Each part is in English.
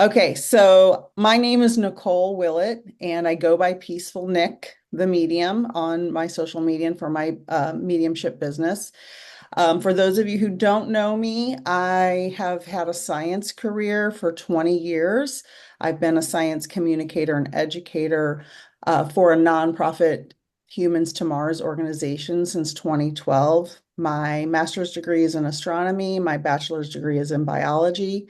Okay, so my name is Nicole Willett, and I go by Peaceful Nick, the medium, on my social media and for my mediumship business. For those of you who don't know me, I have had a science career for 20 years. I've been a science communicator and educator for a nonprofit Humans to Mars organization since 2012. My master's degree is in astronomy, my bachelor's degree is in biology.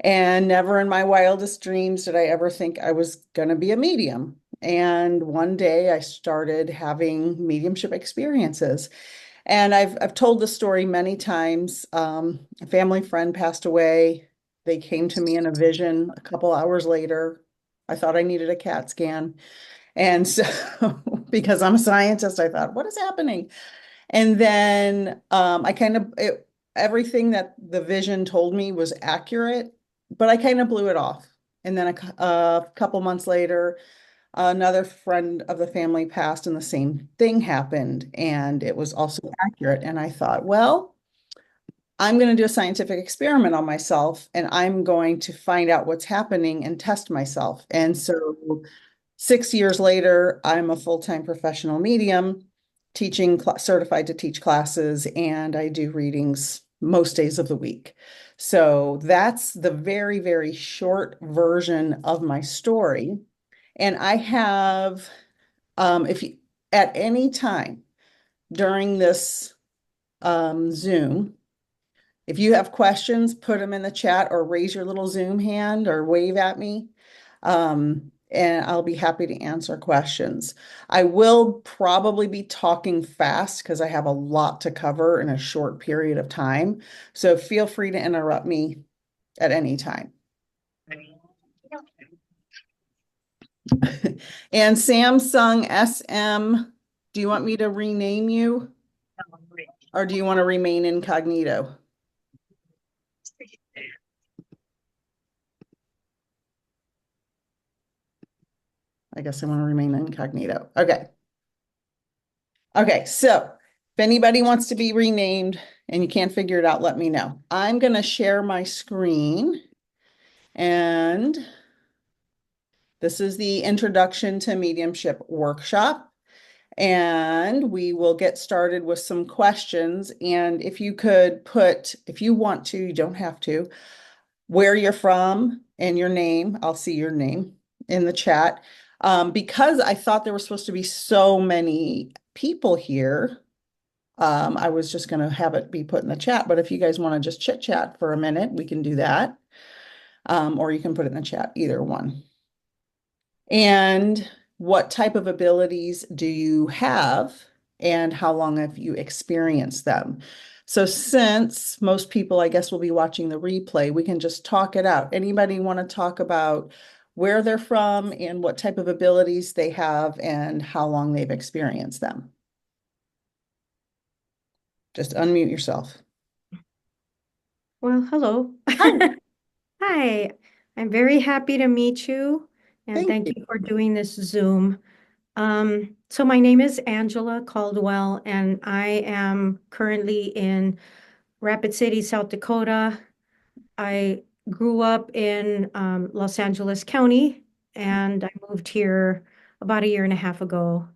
And never in my wildest dreams did I ever think I was going to be a medium. And one day I started having mediumship experiences. And I've told the story many times. A family friend passed away. They came to me in a vision a couple hours later. I thought I needed a CAT scan. And so, because I'm a scientist, I thought, what is happening? And then everything that the vision told me was accurate, but I kind of blew it off. And then a couple months later, another friend of the family passed and the same thing happened. And it was also accurate. And I thought, well, I'm going to do a scientific experiment on myself and I'm going to find out what's happening and test myself. And so 6 years later, I'm a full-time professional medium, teaching, certified to teach classes, and I do readings most days of the week. So that's the very, very short version of my story. And I have, if you, at any time during this Zoom, if you have questions, put them in the chat or raise your little Zoom hand or wave at me. And I'll be happy to answer questions. I will probably be talking fast because I have a lot to cover in a short period of time. So feel free to interrupt me at any time. And Samsung SM, do you want me to rename you or do you want to remain incognito? I guess I want to remain incognito. Okay. Okay, so if anybody wants to be renamed and you can't figure it out, let me know. I'm going to share my screen, and this is the Introduction to Mediumship workshop. And we will get started with some questions. And if you could put, if you want to, you don't have to, where you're from and your name, I'll see your name in the chat. Because I thought there were supposed to be so many people here, I was just going to have it be put in the chat, but if you guys want to just chit chat for a minute, we can do that. Or you can put it in the chat, either one. And what type of abilities do you have and how long have you experienced them? So since most people, I guess, will be watching the replay, we can just talk it out. Anybody want to talk about where they're from and what type of abilities they have and how long they've experienced them? Just unmute yourself. Well, hello. Hi. Hi, I'm very happy to meet you and Thank thank you. you for doing this Zoom. So my name is Angela Caldwell and I am currently in Rapid City, South Dakota. I grew up in Los Angeles County and I moved here about a year and a half ago.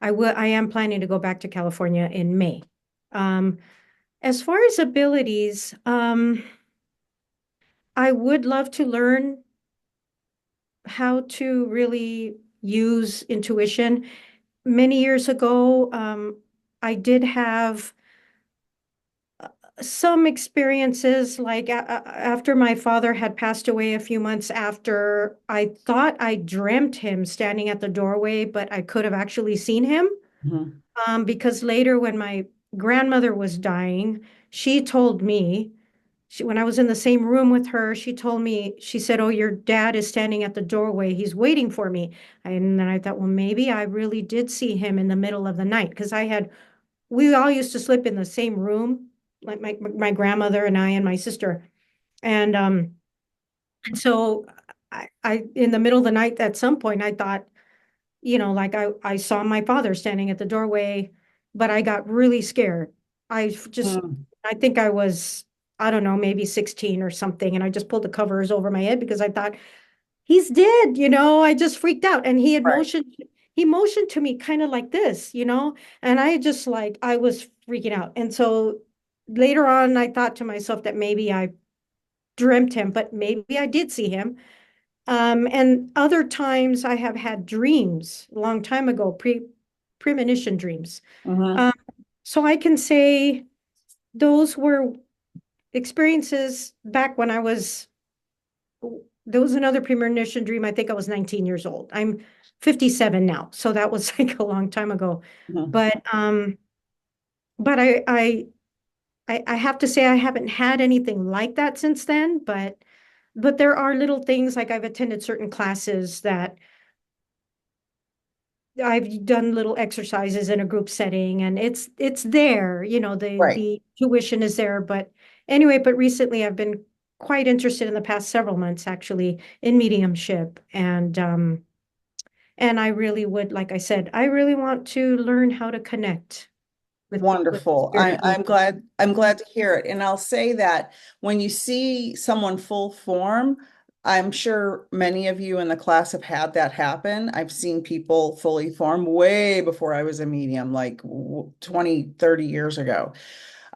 I am planning to go back to California in May. Um, as far as abilities, I would love to learn how to really use intuition. Many years ago, I did have some experiences like after my father had passed away a few months after, I thought I dreamt him standing at the doorway, but I could have actually seen him. Mhm. Because later, when my grandmother was dying, she told me, when I was in the same room with her, she told me, she said, "Oh, your dad is standing at the doorway. He's waiting for me." And then I thought, well, maybe I really did see him in the middle of the night because we all used to sleep in the same room, like my grandmother and I and my sister. And so I in the middle of the night at some point, I thought, like I saw my father standing at the doorway, but I got really scared. I just, Hmm. I think I was I don't know, maybe 16 or something. And I just pulled the covers over my head because I thought, he's dead, I just freaked out. And Right. he motioned to me kind of like this, and I just like, I was freaking out. And so later on, I thought to myself that maybe I dreamt him, but maybe I did see him. And other times I have had dreams a long time ago, premonition dreams. Hmm. Um, so I can say those were experiences back when there was another premonition dream. I think I was 19 years old. I'm 57 now, so that was like a long time ago. Hmm. But I have to say I haven't had anything like that since then. But there are little things like I've attended certain classes that I've done little exercises in a group setting, and it's there, Right. the tuition is there. But anyway, but recently I've been quite interested in the past several months actually in mediumship, and I really would, like I said, I really want to learn how to connect with Wonderful. spirit beings. I'm glad to hear it. And I'll say that when you see someone full form, I'm sure many of you in the class have had that happen. I've seen people fully form way before I was a medium, like 20, 30 years ago.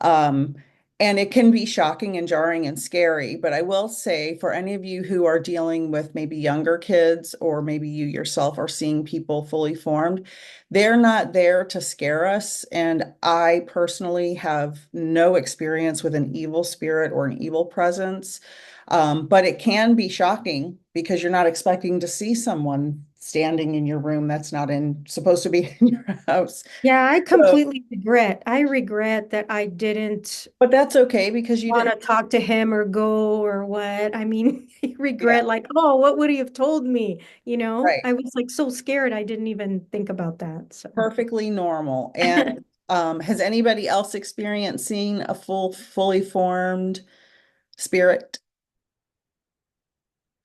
Um, and it can be shocking and jarring and scary. But I will say, for any of you who are dealing with maybe younger kids, or maybe you yourself are seeing people fully formed, they're not there to scare us. And I personally have no experience with an evil spirit or an evil presence. But it can be shocking because you're not expecting to see someone standing in your room that's not supposed to be in your house. Yeah, So, I regret that I didn't but that's okay because you want didn't. to talk to him or go or what. I mean, I Yeah, regret like, oh, what would he have told me? right. I was like so scared I didn't even think about that. So Perfectly normal. And has anybody else experienced seeing a fully formed spirit?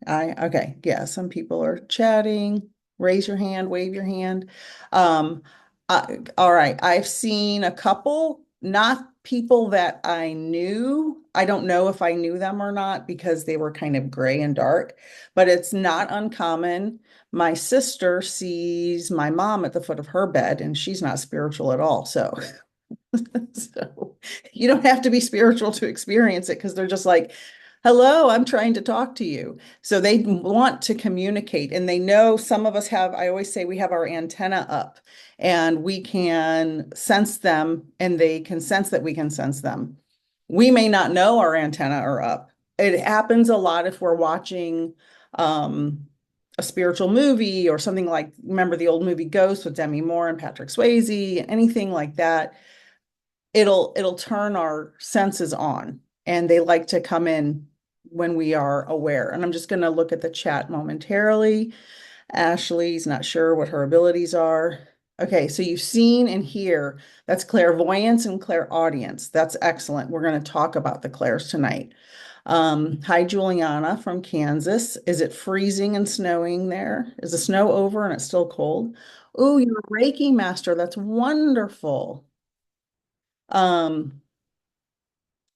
Okay, yeah, some people are chatting. Raise your hand, wave your hand. Um, all right, I've seen a couple, not people that I knew. I don't know if I knew them or not because they were kind of gray and dark, but it's not uncommon. My sister sees my mom at the foot of her bed, and she's not spiritual at all. So so you don't have to be spiritual to experience it because they're just like, hello, I'm trying to talk to you. So they want to communicate and they know some of us have, I always say we have our antenna up and we can sense them and they can sense that we can sense them. We may not know our antenna are up. It happens a lot if we're watching um, a spiritual movie or something like, remember the old movie Ghost with Demi Moore and Patrick Swayze, anything like that. It'll turn our senses on and they like to come in when we are aware. And I'm just going to look at the chat momentarily. Ashley's not sure what her abilities are. Okay, so you've seen and hear. That's clairvoyance and clairaudience. That's excellent. We're going to talk about the clairs tonight. Hi, Juliana from Kansas. Is it freezing and snowing there? Is the snow over and it's still cold? Oh, you're a Reiki master. That's wonderful. Um,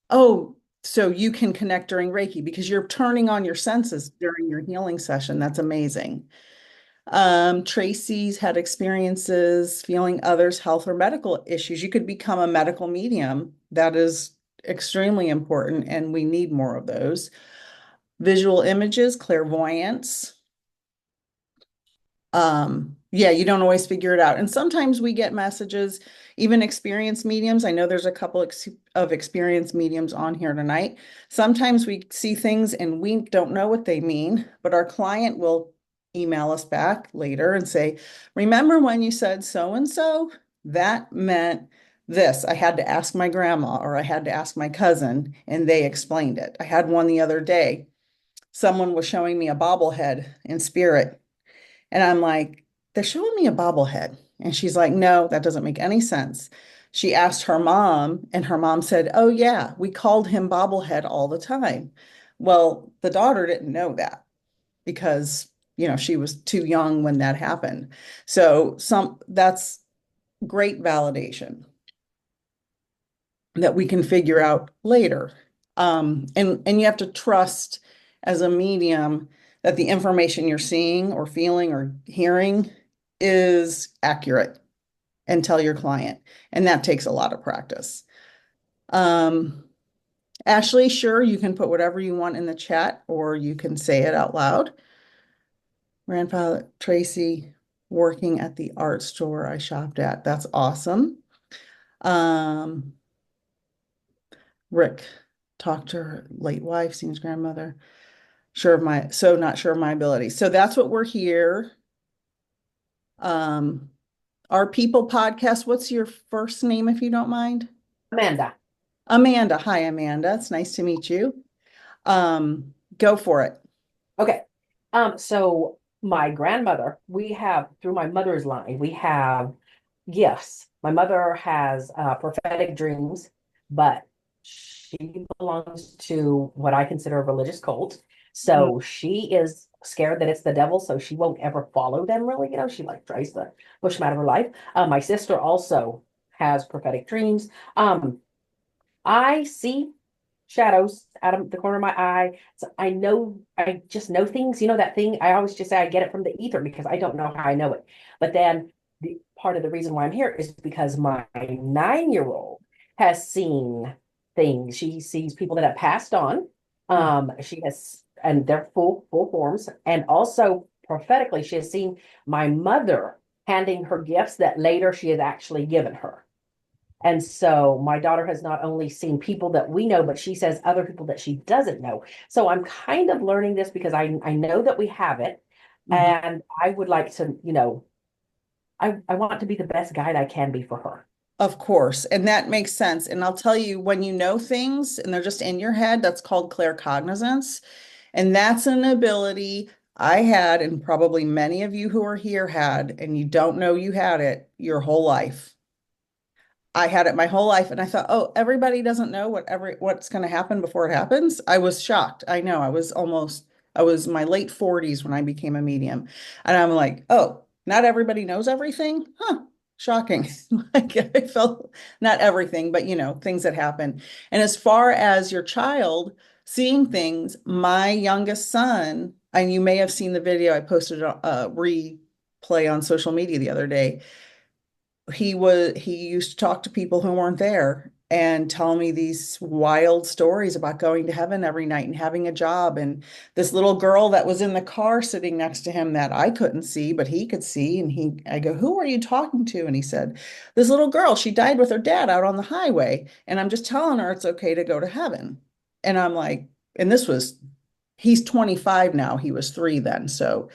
oh, so you can connect during Reiki because you're turning on your senses during your healing session. That's amazing. Tracy's had experiences feeling others' health or medical issues. You could become a medical medium. That is extremely important, and we need more of those. Visual images, clairvoyance. Yeah, you don't always figure it out. And sometimes we get messages, even experienced mediums. I know there's a couple of experienced mediums on here tonight. Sometimes we see things and we don't know what they mean, but our client will email us back later and say, remember when you said so and so? That meant this. I had to ask my grandma or I had to ask my cousin, and they explained it. I had one the other day. Someone was showing me a bobblehead in spirit. And I'm like, they're showing me a bobblehead. And she's like, no, that doesn't make any sense. She asked her mom, and her mom said, oh, yeah, we called him bobblehead all the time. Well, the daughter didn't know that because, she was too young when that happened. So that's great validation that we can figure out later. And you have to trust as a medium that the information you're seeing or feeling or hearing is accurate and tell your client. And that takes a lot of practice. Um, Ashley, sure, you can put whatever you want in the chat or you can say it out loud. Grandfather Tracy working at the art store I shopped at. That's awesome. Um, Rick talked to her late wife, seen his grandmother. Not sure of my ability. So that's what we're here. Um, our People podcast. What's your first name, if you don't mind? Amanda. Amanda. Hi, Amanda. It's nice to meet you. Go for it. Okay. So my grandmother, we have through my mother's line, we have gifts. My mother has prophetic dreams, but she belongs to what I consider a religious cult. Mm. So she is scared that it's the devil, so she won't ever follow them really. She like tries to push them out of her life. My sister also has prophetic dreams. I see shadows out of the corner of my eye. So I just know things. That thing, I always just say I get it from the ether because I don't know how I know it. But then the part of the reason why I'm here is because my 9-year-old has seen things. She sees people that have passed on. She has, and they're full forms. And also prophetically, she has seen my mother handing her gifts that later she has actually given her. And so my daughter has not only seen people that we know, but she says other people that she doesn't know. So I'm kind of learning this because I know that we have it. Mhm. And I would like to, I want to be the best guide I can be for her. Of course. And that makes sense. And I'll tell you, when you know things and they're just in your head, that's called claircognizance. And that's an ability I had, and probably many of you who are here had, and you don't know you had it your whole life. I had it my whole life, and I thought, oh, everybody doesn't know what's going to happen before it happens. I was shocked. I know I was my late 40s when I became a medium. And I'm like, oh, not everybody knows everything? Huh, shocking. Like I felt not everything, but things that happen. And as far as your child seeing things, my youngest son, and you may have seen the video I posted a replay on social media the other day. He used to talk to people who weren't there and tell me these wild stories about going to heaven every night and having a job. And this little girl that was in the car sitting next to him that I couldn't see, but he could see. And I go, who are you talking to? And he said, this little girl, she died with her dad out on the highway. And I'm just telling her it's okay to go to heaven. And I'm like, and he's 25 now. He was 3 then. So,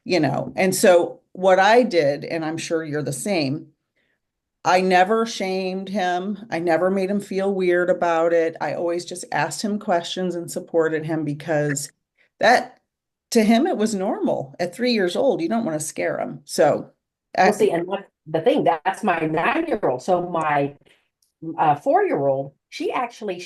and so what I did, and I'm sure you're the same, I never shamed him. I never made him feel weird about it. I always just asked him questions and supported him because that, to him, it was normal. At 3 years old, you don't want to scare him. So, Well, I, see, and what the thing, that's my 9-year-old. So my 4-year-old, she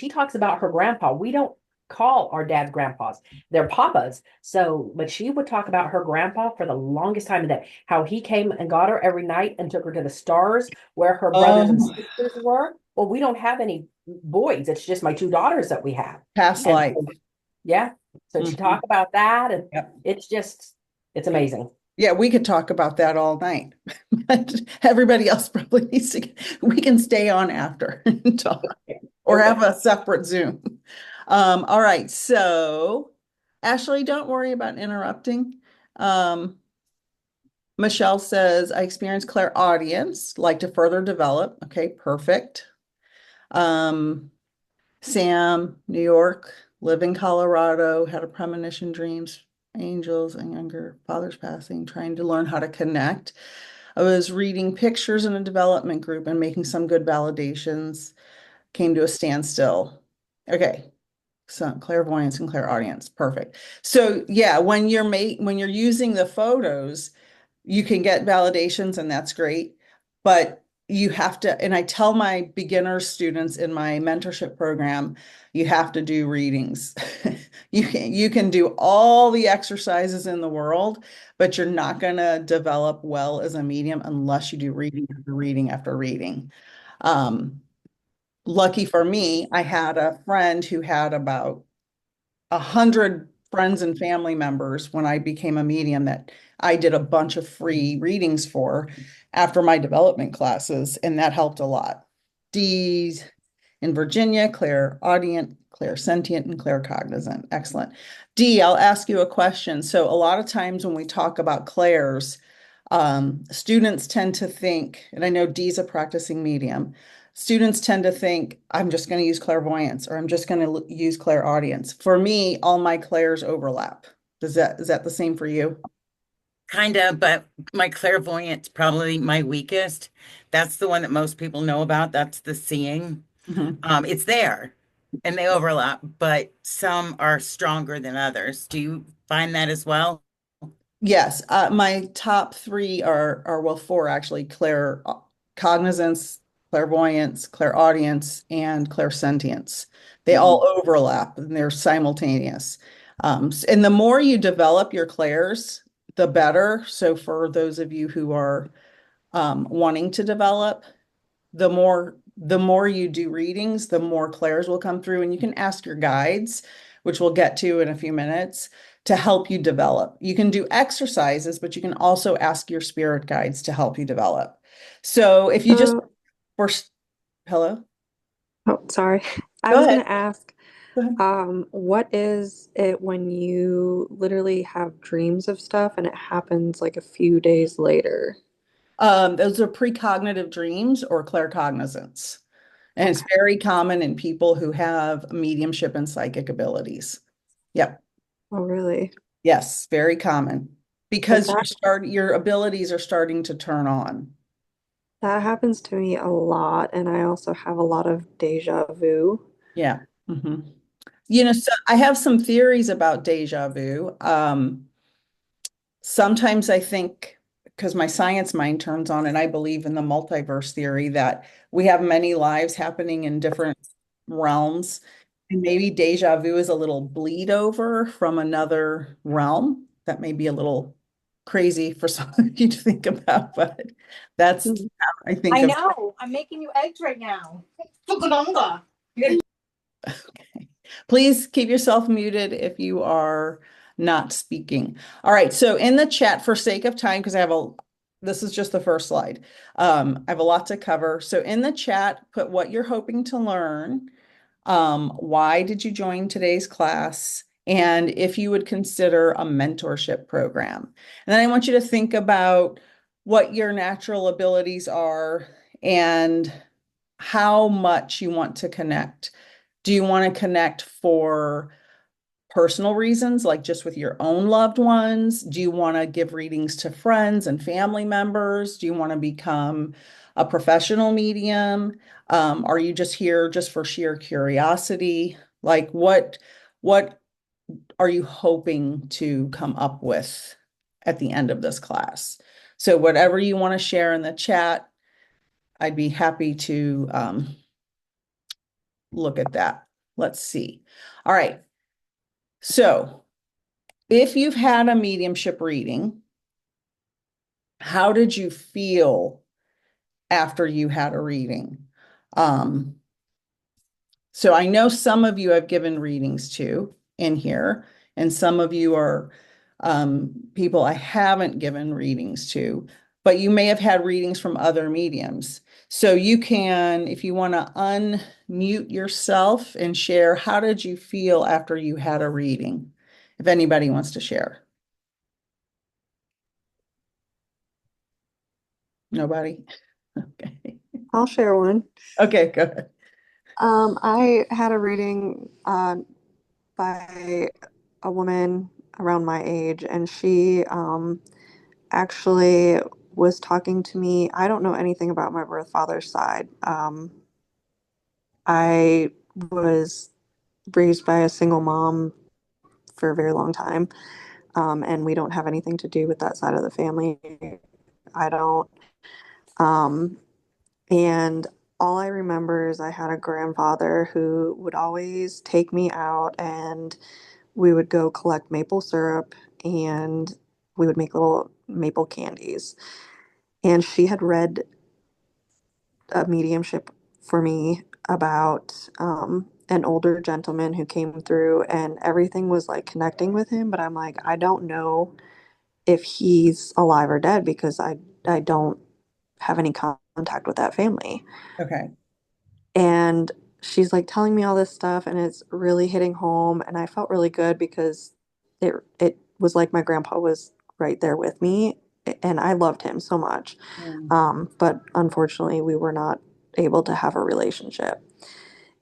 talks about her grandpa. We don't call our dads grandpas. They're papas. So, but she would talk about her grandpa for the longest time, and that how he came and got her every night and took her to the stars where her brothers and um, sisters were. Well, we don't have any boys. It's just my 2 daughters that we have. past And life. so, yeah. So she Mhm. talked about that, and Yep. it's amazing. Yeah, we could talk about that all night. But everybody else probably needs to, we can stay on after and talk or have Okay. a separate Zoom. All right. So, Ashley, don't worry about interrupting. Um, Michelle says, I experienced clairaudience, like to further develop. Okay, perfect. Um, Sam, New York, live in Colorado, had a premonition dreams, angels and younger fathers passing, trying to learn how to connect. I was reading pictures in a development group and making some good validations, came to a standstill. Okay. So clairvoyance and clairaudience, perfect. So yeah, when you're using the photos, you can get validations and that's great, but you have to, and I tell my beginner students in my mentorship program, you have to do readings. You can do all the exercises in the world, but you're not going to develop well as a medium unless you do reading after reading after reading. Um, lucky for me, I had a friend who had about 100 friends and family members when I became a medium that I did a bunch of free readings for after my development classes, and that helped a lot. D's in Virginia, Clairaudient, Clairsentient, and Claircognizant. Excellent. D, I'll ask you a question. So a lot of times when we talk about clairs, students tend to think, and I know D's a practicing medium, students tend to think, I'm just going to use clairvoyance or I'm just going to use clairaudience. For me, all my clairs overlap. Is that the same for you? Kind of, but my clairvoyance probably my weakest. That's the one that most people know about. That's the seeing. Mhm. It's there and they overlap, but some are stronger than others. Do you find that as well? Yes, my top three are well, four actually: claircognizance, clairvoyance, clairaudience, and clairsentience. They all overlap and they're simultaneous. And the more you develop your clairs, the better. So for those of you who are wanting to develop, the more you do readings, the more clairs will come through, and you can ask your guides, which we'll get to in a few minutes, to help you develop. You can do exercises, but you can also ask your spirit guides to help you develop. So if you just So, first, hello, oh, sorry. I go was ahead. gonna ask, Go ahead. what is it when you literally have dreams of stuff and it happens like a few days later? Those are precognitive dreams or claircognizance. And it's Okay. very common in people who have mediumship and psychic abilities. Yep. Oh, really? Yes, very common Because because your abilities are starting to turn on. that happens to me a lot, and I also have a lot of deja vu. Yeah. hmm so I have some theories about deja vu. Sometimes I think, because my science mind turns on, and I believe in the multiverse theory that we have many lives happening in different realms. And maybe deja vu is a little bleed over from another realm. That may be a little crazy for some of you to think about, but that's Mhm. how I think I of. know. I'm making you eggs right now. Tukulonga. Okay. Please keep yourself muted if you are not speaking. All right. So in the chat, for sake of time, because this is just the first slide. I have a lot to cover. So in the chat, put what you're hoping to learn. Why did you join today's class? And if you would consider a mentorship program. And then I want you to think about what your natural abilities are and how much you want to connect. Do you want to connect for personal reasons, like just with your own loved ones? Do you want to give readings to friends and family members? Do you want to become a professional medium? Are you just here just for sheer curiosity? Like what are you hoping to come up with at the end of this class? So whatever you want to share in the chat, I'd be happy to look at that. Let's see. All right. So if you've had a mediumship reading, how did you feel after you had a reading? Um, so I know some of you have given readings to in here, and some of you are people I haven't given readings to, but you may have had readings from other mediums. So you can, if you want to unmute yourself and share, how did you feel after you had a reading? If anybody wants to share. Nobody? Okay. I'll share one. Okay, go ahead. I had a reading by a woman around my age, and she actually was talking to me. I don't know anything about my birth father's side. I was raised by a single mom for a very long time, and we don't have anything to do with that side of the family. I don't. Um, and all I remember is I had a grandfather who would always take me out and we would go collect maple syrup and we would make little maple candies. And she had read a mediumship for me about an older gentleman who came through, and everything was like connecting with him, but I'm like, I don't know if he's alive or dead because I don't have any contact with that family. Okay. And she's like telling me all this stuff, and it's really hitting home, and I felt really good because it was like my grandpa was right there with me, and I loved him so much. Mm. But unfortunately, we were not able to have a relationship.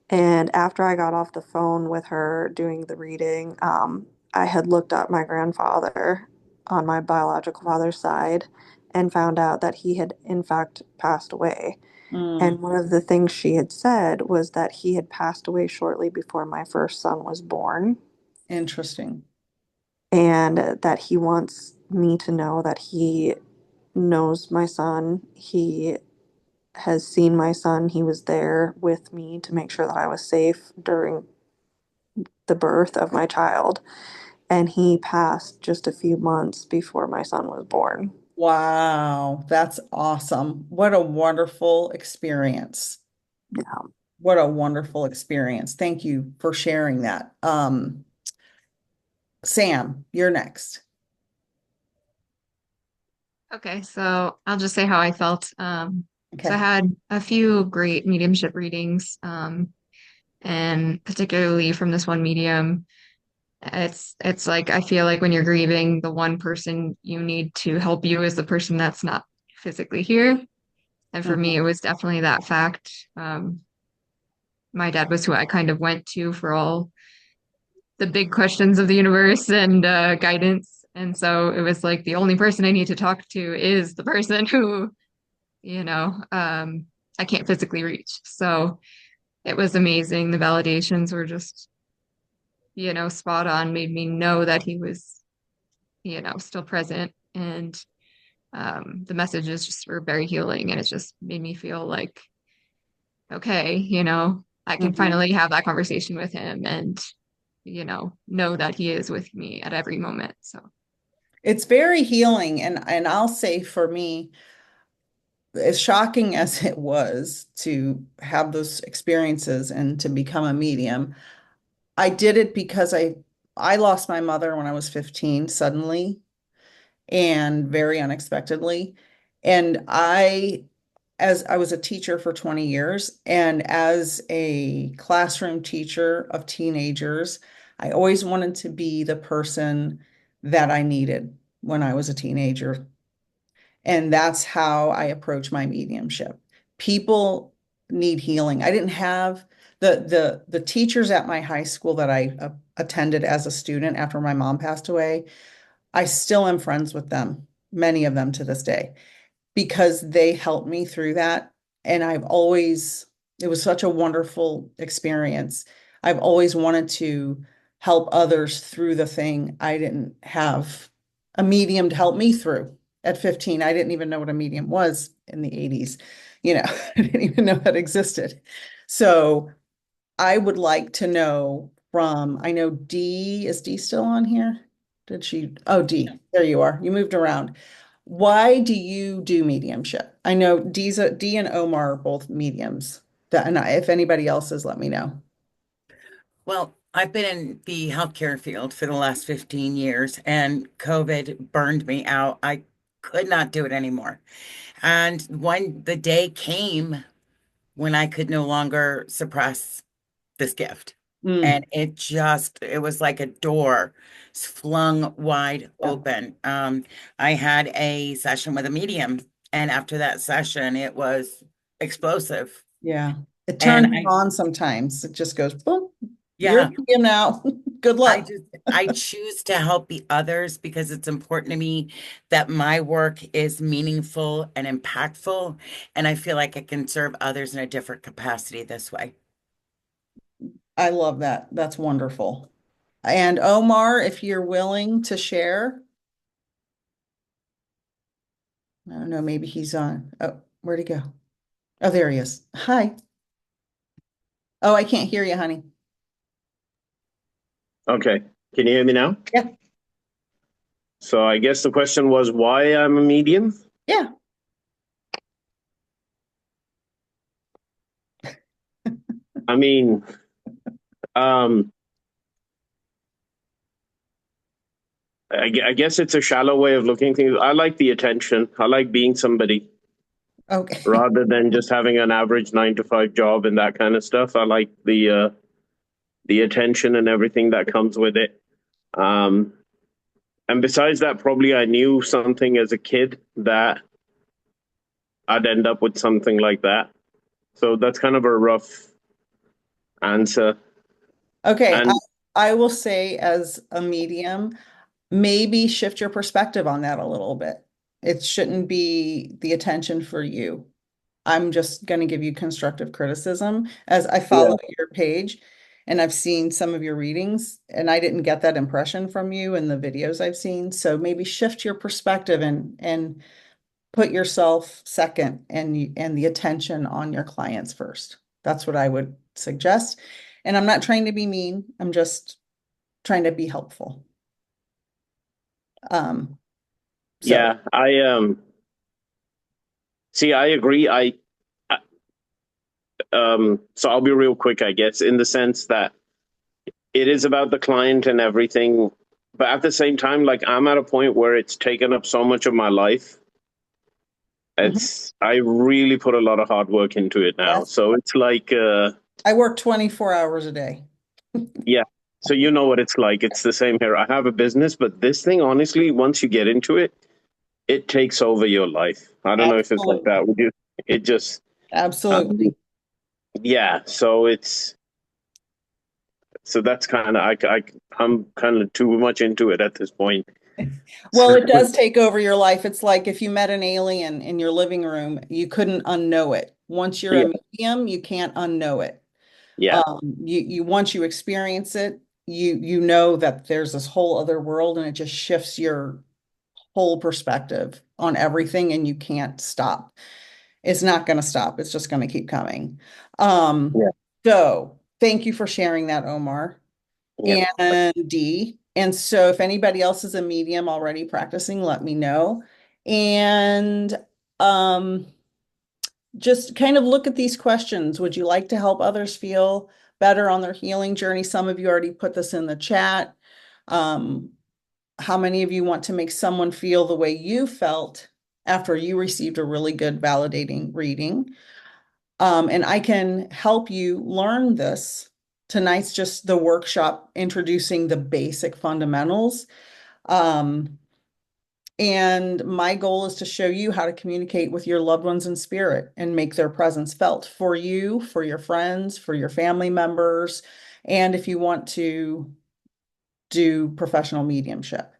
And after I got off the phone with her doing the reading, I had looked up my grandfather on my biological father's side and found out that he had, in fact, passed away. Mm. And one of the things she had said was that he had passed away shortly before my first son was born, Interesting. and that he wants me to know that he knows my son. He has seen my son. He was there with me to make sure that I was safe during the birth of my child. And he passed just a few months before my son was born. Wow, that's awesome. What a wonderful experience. Yeah. What a wonderful experience. Thank you for sharing that. Sam, you're next. Okay, so I'll just say how I felt. So I Okay. had a few great mediumship readings, and particularly from this one medium, it's like I feel like when you're grieving, the one person you need to help you is the person that's not physically here. And for me, Mhm. it was definitely that fact. My dad was who I kind of went to for all the big questions of the universe and guidance. And so it was like the only person I need to talk to is the person who I can't physically reach. So it was amazing. The validations were just, spot on, made me know that he was, still present. And the messages just were very healing. And it just made me feel like, okay, I can Mhm. finally have that conversation with him and, know that he is with me at every moment. So. It's very healing, and I'll say for me, as shocking as it was to have those experiences and to become a medium, I did it because I lost my mother when I was 15 suddenly and very unexpectedly. And as I was a teacher for 20 years, and as a classroom teacher of teenagers, I always wanted to be the person that I needed when I was a teenager. And that's how I approach my mediumship. People need healing. I didn't have the teachers at my high school that I attended as a student after my mom passed away. I still am friends with them, many of them to this day, because they helped me through that. And it was such a wonderful experience. I've always wanted to help others through the thing I didn't have a medium to help me through. At 15, I didn't even know what a medium was in the 80s. I didn't even know that existed. So I would like to know I know Dee, is Dee still on here? Oh, Dee, there you are. You moved around. Why do you do mediumship? I know Dee and Omar are both mediums. If anybody else is, let me know. Well, I've been in the healthcare field for the last 15 years, and COVID burned me out. I could not do it anymore. And when the day came when I could no longer suppress this gift. Mm, And it was like a door flung wide yeah, open. I had a session with a medium, and after that session, it was explosive. yeah. It And turns on sometimes. It just goes, boom, you're a yeah, medium now. Good luck. I choose to help the others because it's important to me that my work is meaningful and impactful, and I feel like I can serve others in a different capacity this way. I love that. That's wonderful. And Omar, if you're willing to share, I don't know, maybe he's on. Oh, where'd he go? Oh, there he is. Hi. Oh, I can't hear you, honey. Okay. Can you hear me now? Yeah. So I guess the question was why I'm a medium. Yeah. I mean, um, I guess it's a shallow way of looking at things. I like the attention. I like being somebody Okay. rather than just having an average 9 to 5 job and that kind of stuff. I like the attention and everything that comes with it. Um, and besides that, probably I knew something as a kid that I'd end up with something like that. So that's kind of a rough answer. Okay, And I will say as a medium, maybe shift your perspective on that a little bit. It shouldn't be the attention for you. I'm just going to give you constructive criticism as I yeah, follow your page and I've seen some of your readings and I didn't get that impression from you in the videos I've seen. So maybe shift your perspective and put yourself second and the attention on your clients first. That's what I would suggest. And I'm not trying to be mean. I'm just trying to be helpful. So yeah, I see, I agree. So I'll be real quick, I guess, in the sense that it is about the client and everything. But at the same time, like I'm at a point where it's taken up so much of my life. mhm. I really put a lot of hard work into it now. Yes, So it's like, I work 24 hours a day. yeah. So you know what it's like. It's the same here. I have a business, but this thing, honestly, once you get into it, it takes over your life. I don't know if it's like Absolutely. that with you. It just, um, Absolutely. yeah. So that's kind of I'm kind of too much into it at this point. Well, So, it does take over your life. It's like if you met an alien in your living room, you couldn't unknow it. Once you're yeah, a medium, you can't unknow it. yeah, You once you experience it, you know that there's this whole other world and it just shifts your whole perspective on everything and you can't stop. It's not going to stop. It's just going to keep coming. Um, yeah, so thank you for sharing that, Omar yeah. and Dee. And so if anybody else is a medium already practicing, let me know. And um, just kind of look at these questions. Would you like to help others feel better on their healing journey? Some of you already put this in the chat. Um, how many of you want to make someone feel the way you felt after you received a really good validating reading? And I can help you learn this. Tonight's just the workshop introducing the basic fundamentals. Um, and my goal is to show you how to communicate with your loved ones in spirit and make their presence felt for you, for your friends, for your family members, and if you want to do professional mediumship.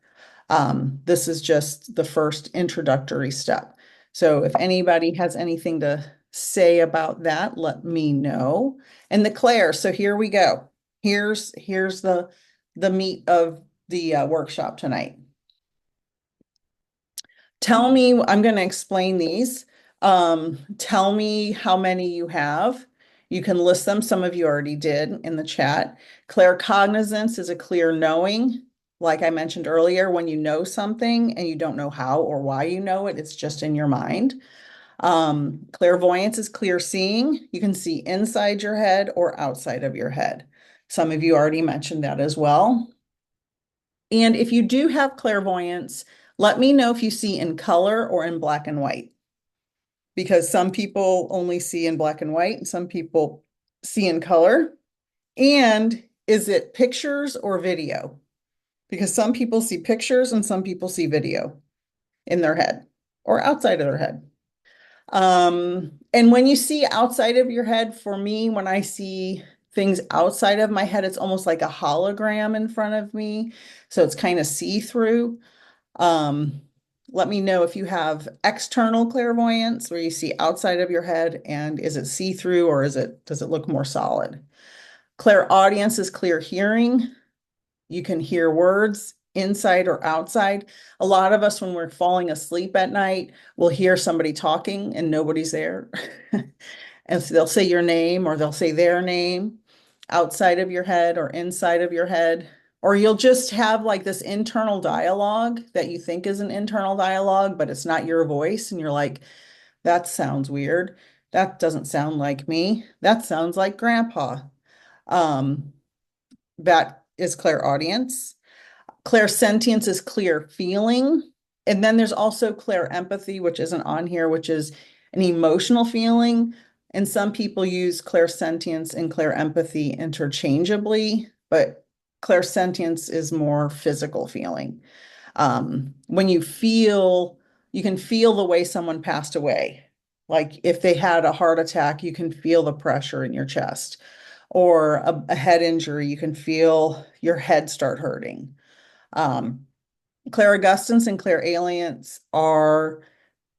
This is just the first introductory step. So if anybody has anything to say about that, let me know. And the Claire, so here we go. Here's the meat of the workshop tonight. Tell me, I'm going to explain these. Tell me how many you have. You can list them. Some of you already did in the chat. Claircognizance is a clear knowing. Like I mentioned earlier, when you know something and you don't know how or why you know it, it's just in your mind. Clairvoyance is clear seeing. You can see inside your head or outside of your head. Some of you already mentioned that as well. And if you do have clairvoyance, let me know if you see in color or in black and white, because some people only see in black and white and some people see in color. And is it pictures or video? Because some people see pictures and some people see video in their head or outside of their head. And when you see outside of your head, for me, when I see things outside of my head, it's almost like a hologram in front of me. So it's kind of see-through. Um, Let me know if you have external clairvoyance where you see outside of your head and is it see-through or does it look more solid? Clairaudience is clear hearing. You can hear words inside or outside. A lot of us, when we're falling asleep at night, will hear somebody talking and nobody's there. And so they'll say your name or they'll say their name outside of your head or inside of your head. Or you'll just have like this internal dialogue that you think is an internal dialogue, but it's not your voice. And you're like, that sounds weird. That doesn't sound like me. That sounds like grandpa. Um, that is clairaudience. Clairsentience is clear feeling. And then there's also clear empathy, which isn't on here, which is an emotional feeling. And some people use clairsentience and clear empathy interchangeably, but clairsentience is more physical feeling. When you can feel the way someone passed away. Like if they had a heart attack, you can feel the pressure in your chest, or a head injury, you can feel your head start hurting. Clairaugustance and Clairalience are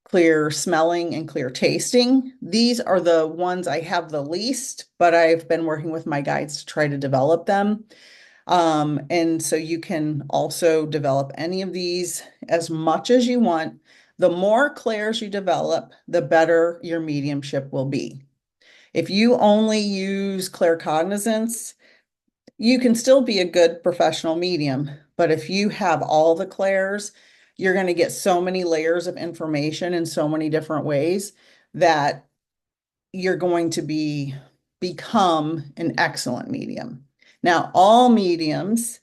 clear smelling and clear tasting. These are the ones I have the least, but I've been working with my guides to try to develop them. And so you can also develop any of these as much as you want. The more clairs you develop, the better your mediumship will be. If you only use claircognizance, you can still be a good professional medium, but if you have all the clairs, you're going to get so many layers of information in so many different ways that you're going to become an excellent medium. Now, all mediums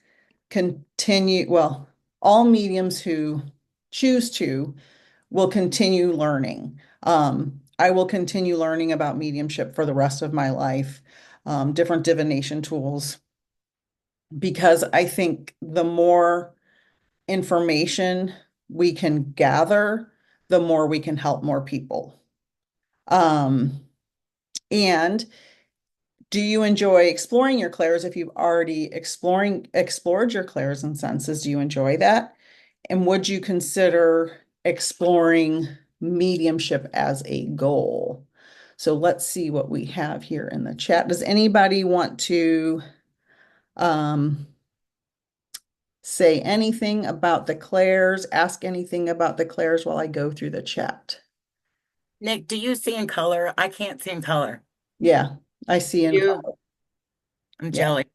all mediums who choose to will continue learning. I will continue learning about mediumship for the rest of my life, different divination tools, because I think the more information we can gather, the more we can help more people. And do you enjoy exploring your clairs? If you've already explored your clairs and senses, do you enjoy that? And would you consider exploring mediumship as a goal? So let's see what we have here in the chat. Does anybody want to say anything about the clairs, ask anything about the clairs while I go through the chat? Nick, do you see in color? I can't see in color. Yeah, I see in You, color. I'm Yeah. jelly.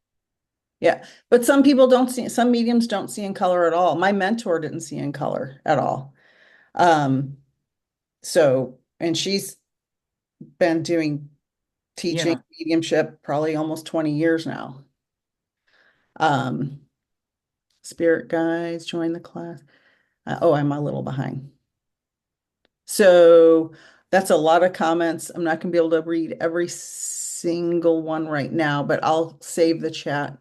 Yeah, but some people don't see, some mediums don't see in color at all. My mentor didn't see in color at all. And she's been doing teaching Yeah. mediumship probably almost 20 years now. Spirit guides, join the class. Oh, I'm a little behind. So that's a lot of comments. I'm not going to be able to read every single one right now, but I'll save the chat.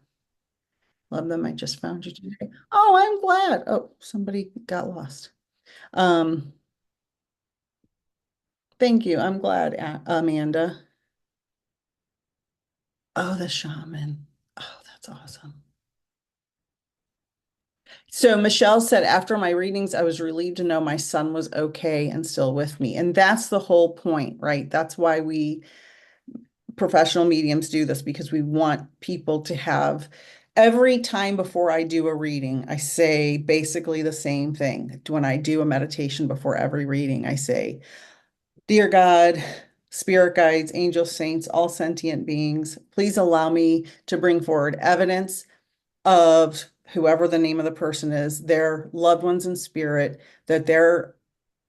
Love them. I just found you today. Oh, I'm glad. Oh, somebody got lost. Thank you. I'm glad, Amanda. Oh, the shaman. Oh, that's awesome. So Michelle said, after my readings, I was relieved to know my son was okay and still with me. And that's the whole point, right? That's why we professional mediums do this, because we want people to have every time before I do a reading, I say basically the same thing. When I do a meditation before every reading, I say, Dear God, spirit guides, angels, saints, all sentient beings, please allow me to bring forward evidence of whoever the name of the person is, their loved ones in spirit, that their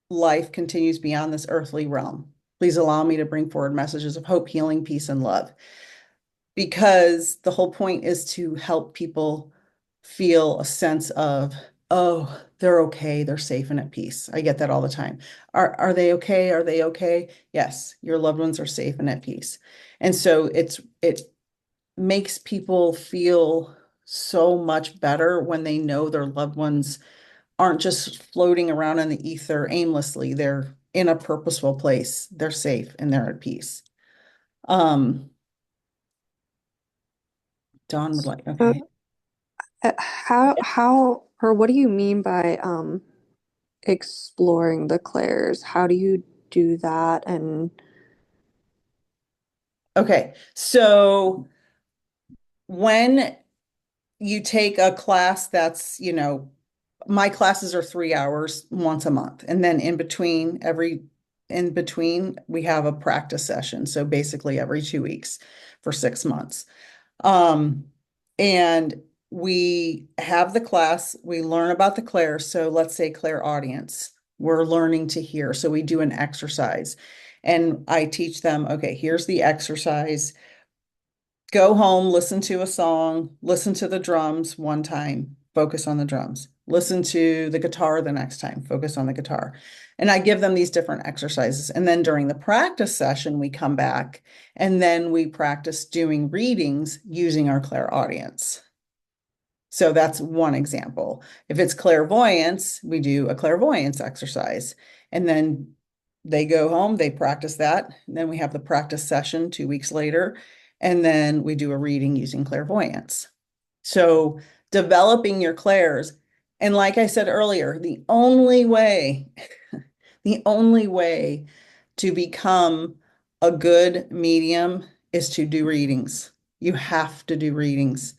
life continues beyond this earthly realm. Please allow me to bring forward messages of hope, healing, peace, and love. Because the whole point is to help people feel a sense of, oh, they're okay, they're safe and at peace. I get that all the time. Are they okay? Are they okay? Yes, your loved ones are safe and at peace. And so it makes people feel so much better when they know their loved ones aren't just floating around in the ether aimlessly. They're in a purposeful place. They're safe and they're at peace. Dawn would like, okay. How or what do you mean by exploring the clairs? How do you do that? And Okay, so when you take a class that's, my classes are 3 hours once a month, and then in between, we have a practice session. So basically every 2 weeks for 6 months. And we have the class, we learn about the clairs. So let's say Clairaudience, we're learning to hear. So we do an exercise. And I teach them, okay, here's the exercise. Go home, listen to a song, listen to the drums one time, focus on the drums. Listen to the guitar the next time, focus on the guitar. And I give them these different exercises. And then during the practice session, we come back and then we practice doing readings using our clairaudience. So that's one example. If it's clairvoyance, we do a clairvoyance exercise. And then they go home, they practice that. And then we have the practice session 2 weeks later. And then we do a reading using clairvoyance. So developing your clairs. And like I said earlier, the only way to become a good medium is to do readings. You have to do readings.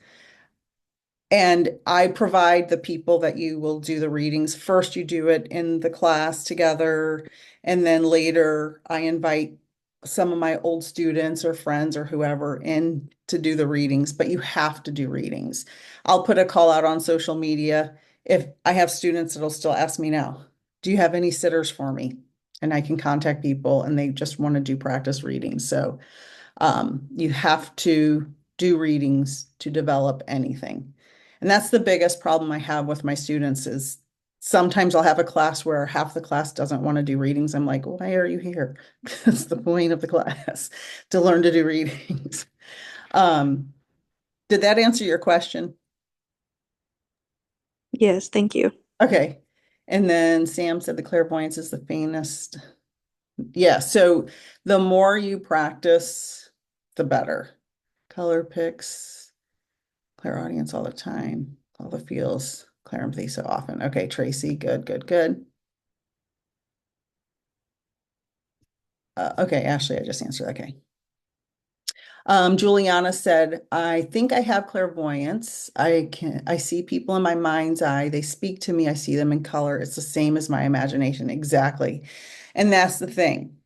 And I provide the people that you will do the readings. First, you do it in the class together, and then later I invite some of my old students or friends or whoever in to do the readings, but you have to do readings. I'll put a call out on social media. If I have students that'll still ask me now, do you have any sitters for me? And I can contact people and they just want to do practice readings. So you have to do readings to develop anything. And that's the biggest problem I have with my students is sometimes I'll have a class where half the class doesn't want to do readings. I'm like, why are you here? That's the point of the class, to learn to do readings. Did that answer your question? Yes, thank you. Okay. And then Sam said the clairvoyance is the faintest. Yeah, so the more you practice, the better. Color picks, clairaudience all the time, all the feels, clairempathy so often. Okay, Tracy, good, good, good. Okay, Ashley, I just answered. Okay. Juliana said, I think I have clairvoyance. I see people in my mind's eye. They speak to me. I see them in color. It's the same as my imagination. Exactly. And that's the thing.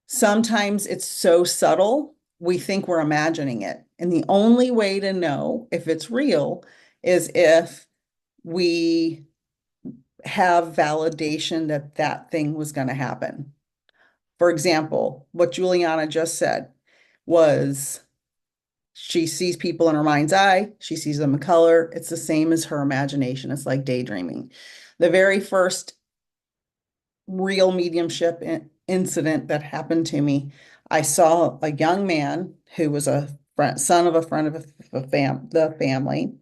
Sometimes it's so subtle, we think we're imagining it. And the only way to know if it's real is if we have validation that that thing was going to happen. For example, what Juliana just said was she sees people in her mind's eye, she sees them in color. It's the same as her imagination. It's like daydreaming. The very first real mediumship incident that happened to me, I saw a young man who was a son of a friend of the family,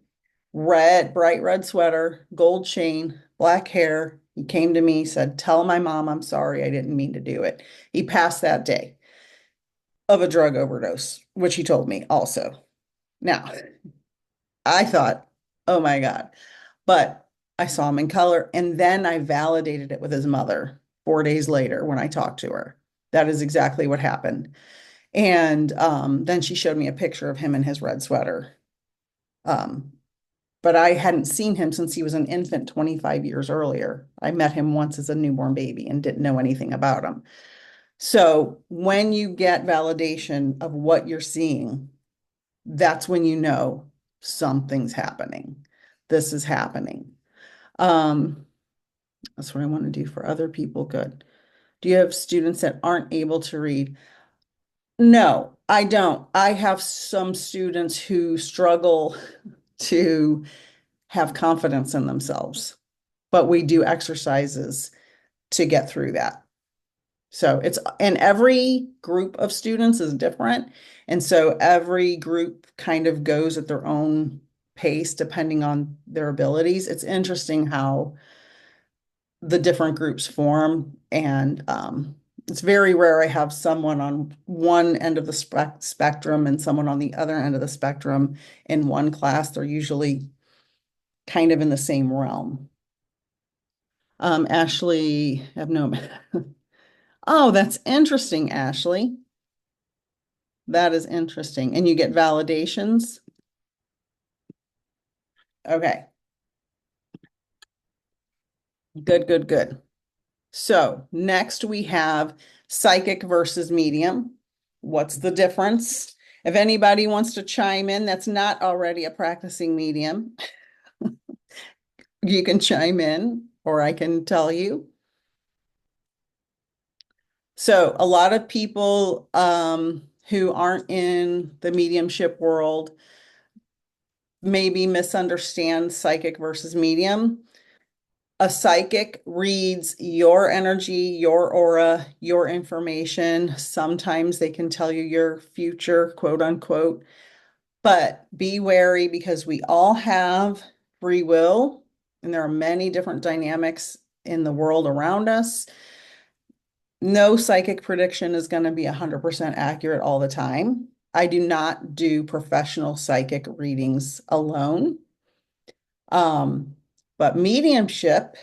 bright red sweater, gold chain, black hair. He came to me, said, tell my mom I'm sorry, I didn't mean to do it. He passed that day of a drug overdose, which he told me also. Now, I thought, oh my God. But I saw him in color, and then I validated it with his mother 4 days later when I talked to her. That is exactly what happened. And then she showed me a picture of him in his red sweater. But I hadn't seen him since he was an infant 25 years earlier. I met him once as a newborn baby and didn't know anything about him. So when you get validation of what you're seeing, that's when you know something's happening. This is happening. That's what I want to do for other people. Good. Do you have students that aren't able to read? No, I don't. I have some students who struggle to have confidence in themselves, but we do exercises to get through that. So and every group of students is different. And so every group kind of goes at their own pace depending on their abilities. It's interesting how the different groups form. And it's very rare I have someone on one end of the spectrum and someone on the other end of the spectrum in one class. They're usually kind of in the same realm. Ashley, I have no. Oh, that's interesting, Ashley. That is interesting. And you get validations? Okay. Good, good, good. So next we have psychic versus medium. What's the difference? If anybody wants to chime in that's not already a practicing medium, you can chime in or I can tell you. So a lot of people who aren't in the mediumship world maybe misunderstand psychic versus medium. A psychic reads your energy, your aura, your information. Sometimes they can tell you your future, quote unquote. But be wary because we all have free will, and there are many different dynamics in the world around us. No psychic prediction is going to be 100% accurate all the time. I do not do professional psychic readings alone. But mediumship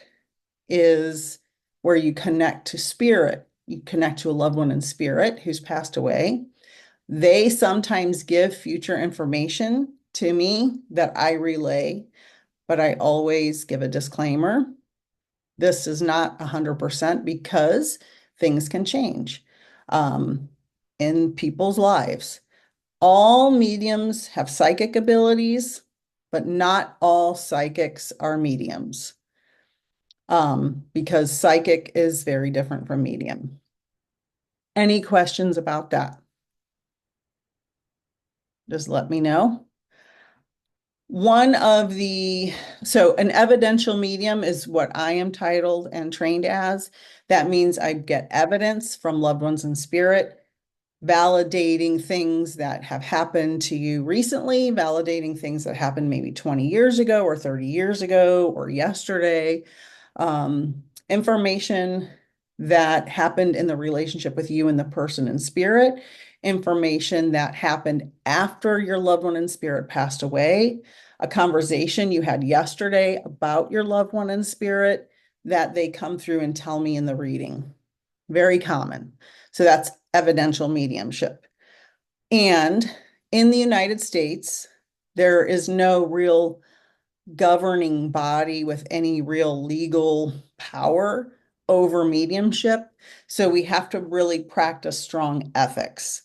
is where you connect to spirit. You connect to a loved one in spirit who's passed away. They sometimes give future information to me that I relay, but I always give a disclaimer. This is not 100% because things can change in people's lives. All mediums have psychic abilities, but not all psychics are mediums because psychic is very different from medium. Any questions about that? Just let me know. So an evidential medium is what I am titled and trained as. That means I get evidence from loved ones in spirit, validating things that have happened to you recently, validating things that happened maybe 20 years ago or 30 years ago or yesterday, information that happened in the relationship with you and the person in spirit, information that happened after your loved one in spirit passed away, a conversation you had yesterday about your loved one in spirit that they come through and tell me in the reading. Very common. So that's evidential mediumship. And in the United States, there is no real governing body with any real legal power over mediumship. So we have to really practice strong ethics.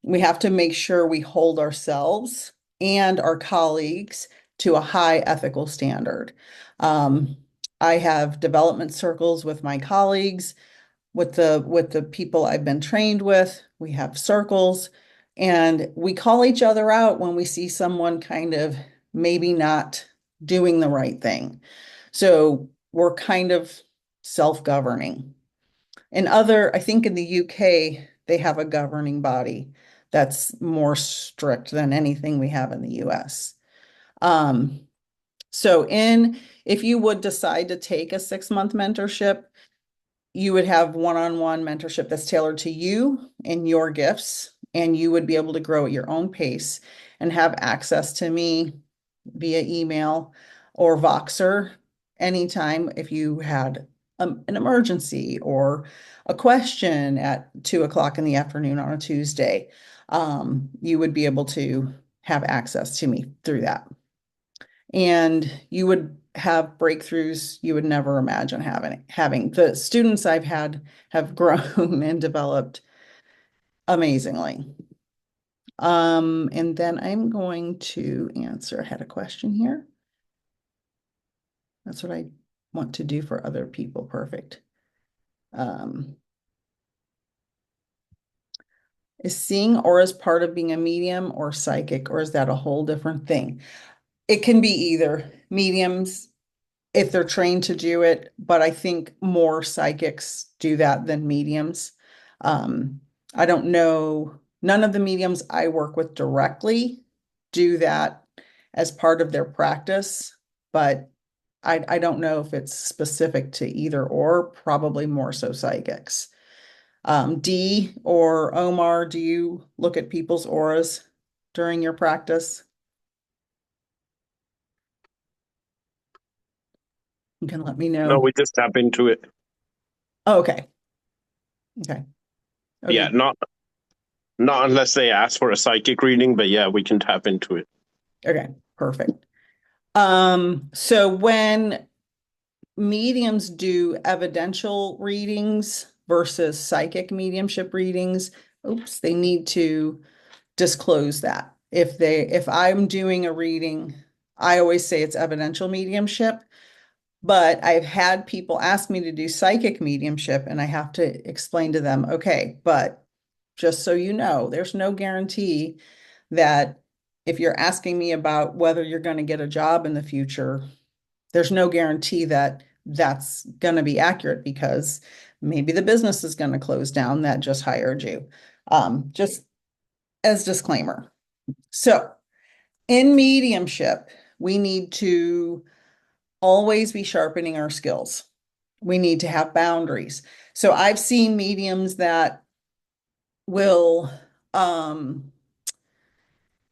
We have to make sure we hold ourselves and our colleagues to a high ethical standard. I have development circles with my colleagues, with the people I've been trained with. We have circles, and we call each other out when we see someone kind of maybe not doing the right thing. So we're kind of self-governing. I think in the UK, they have a governing body that's more strict than anything we have in the US. So if you would decide to take a 6-month mentorship, you would have one-on-one mentorship that's tailored to you and your gifts, and you would be able to grow at your own pace and have access to me via email or Voxer anytime if you had an emergency or a question at 2 o'clock in the afternoon on a Tuesday. You would be able to have access to me through that. And you would have breakthroughs you would never imagine having. The students I've had have grown and developed amazingly. And then I'm going to answer. I had a question here. That's what I want to do for other people. Perfect. Is seeing auras part of being a medium or psychic, or is that a whole different thing? It can be either. Mediums, if they're trained to do it, but I think more psychics do that than mediums. I don't know. None of the mediums I work with directly do that as part of their practice, but I don't know if it's specific to either or, probably more so psychics. Dee or Omar, do you look at people's auras during your practice? You can let me know. No, we just tap into it. Oh, okay. Okay. Yeah, not unless they ask for a psychic reading, but yeah, we can tap into it. Okay, perfect. So when mediums do evidential readings versus psychic mediumship readings, they need to disclose that. If I'm doing a reading, I always say it's evidential mediumship, But I've had people ask me to do psychic mediumship, and I have to explain to them, okay, but just so you know, there's no guarantee that if you're asking me about whether you're going to get a job in the future, there's no guarantee that that's going to be accurate because maybe the business is going to close down that just hired you. Just as disclaimer. So in mediumship, we need to always be sharpening our skills. We need to have boundaries. So I've seen mediums that will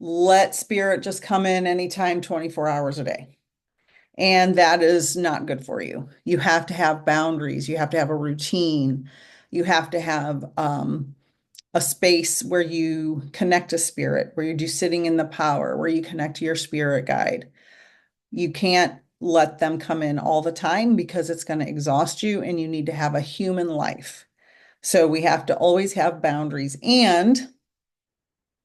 let spirit just come in anytime 24 hours a day. And that is not good for you. You have to have boundaries. You have to have a routine. You have to have a space where you connect to spirit, where you do sitting in the power, where you connect to your spirit guide. You can't let them come in all the time because it's going to exhaust you and you need to have a human life. So we have to always have boundaries. And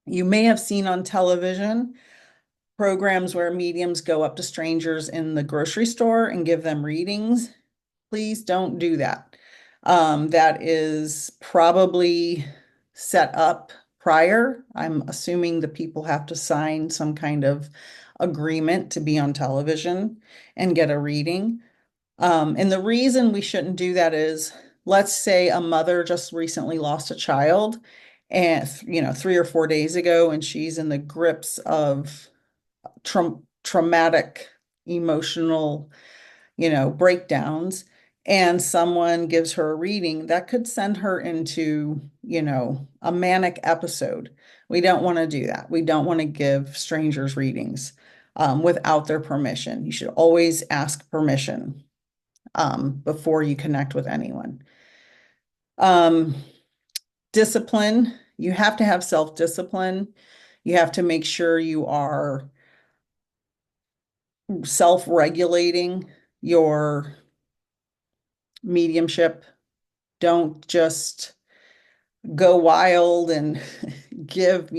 you may have seen on television programs where mediums go up to strangers in the grocery store and give them readings. Please don't do that. That is probably set up prior. I'm assuming the people have to sign some kind of agreement to be on television and get a reading. And the reason we shouldn't do that is, let's say a mother just recently lost a child and 3 or 4 days ago, and she's in the grips of traumatic emotional breakdowns, and someone gives her a reading that could send her into a manic episode. We don't want to do that. We don't want to give strangers readings without their permission. You should always ask permission before you connect with anyone. Discipline. You have to have self-discipline. You have to make sure you are self-regulating your mediumship. Don't just go wild and give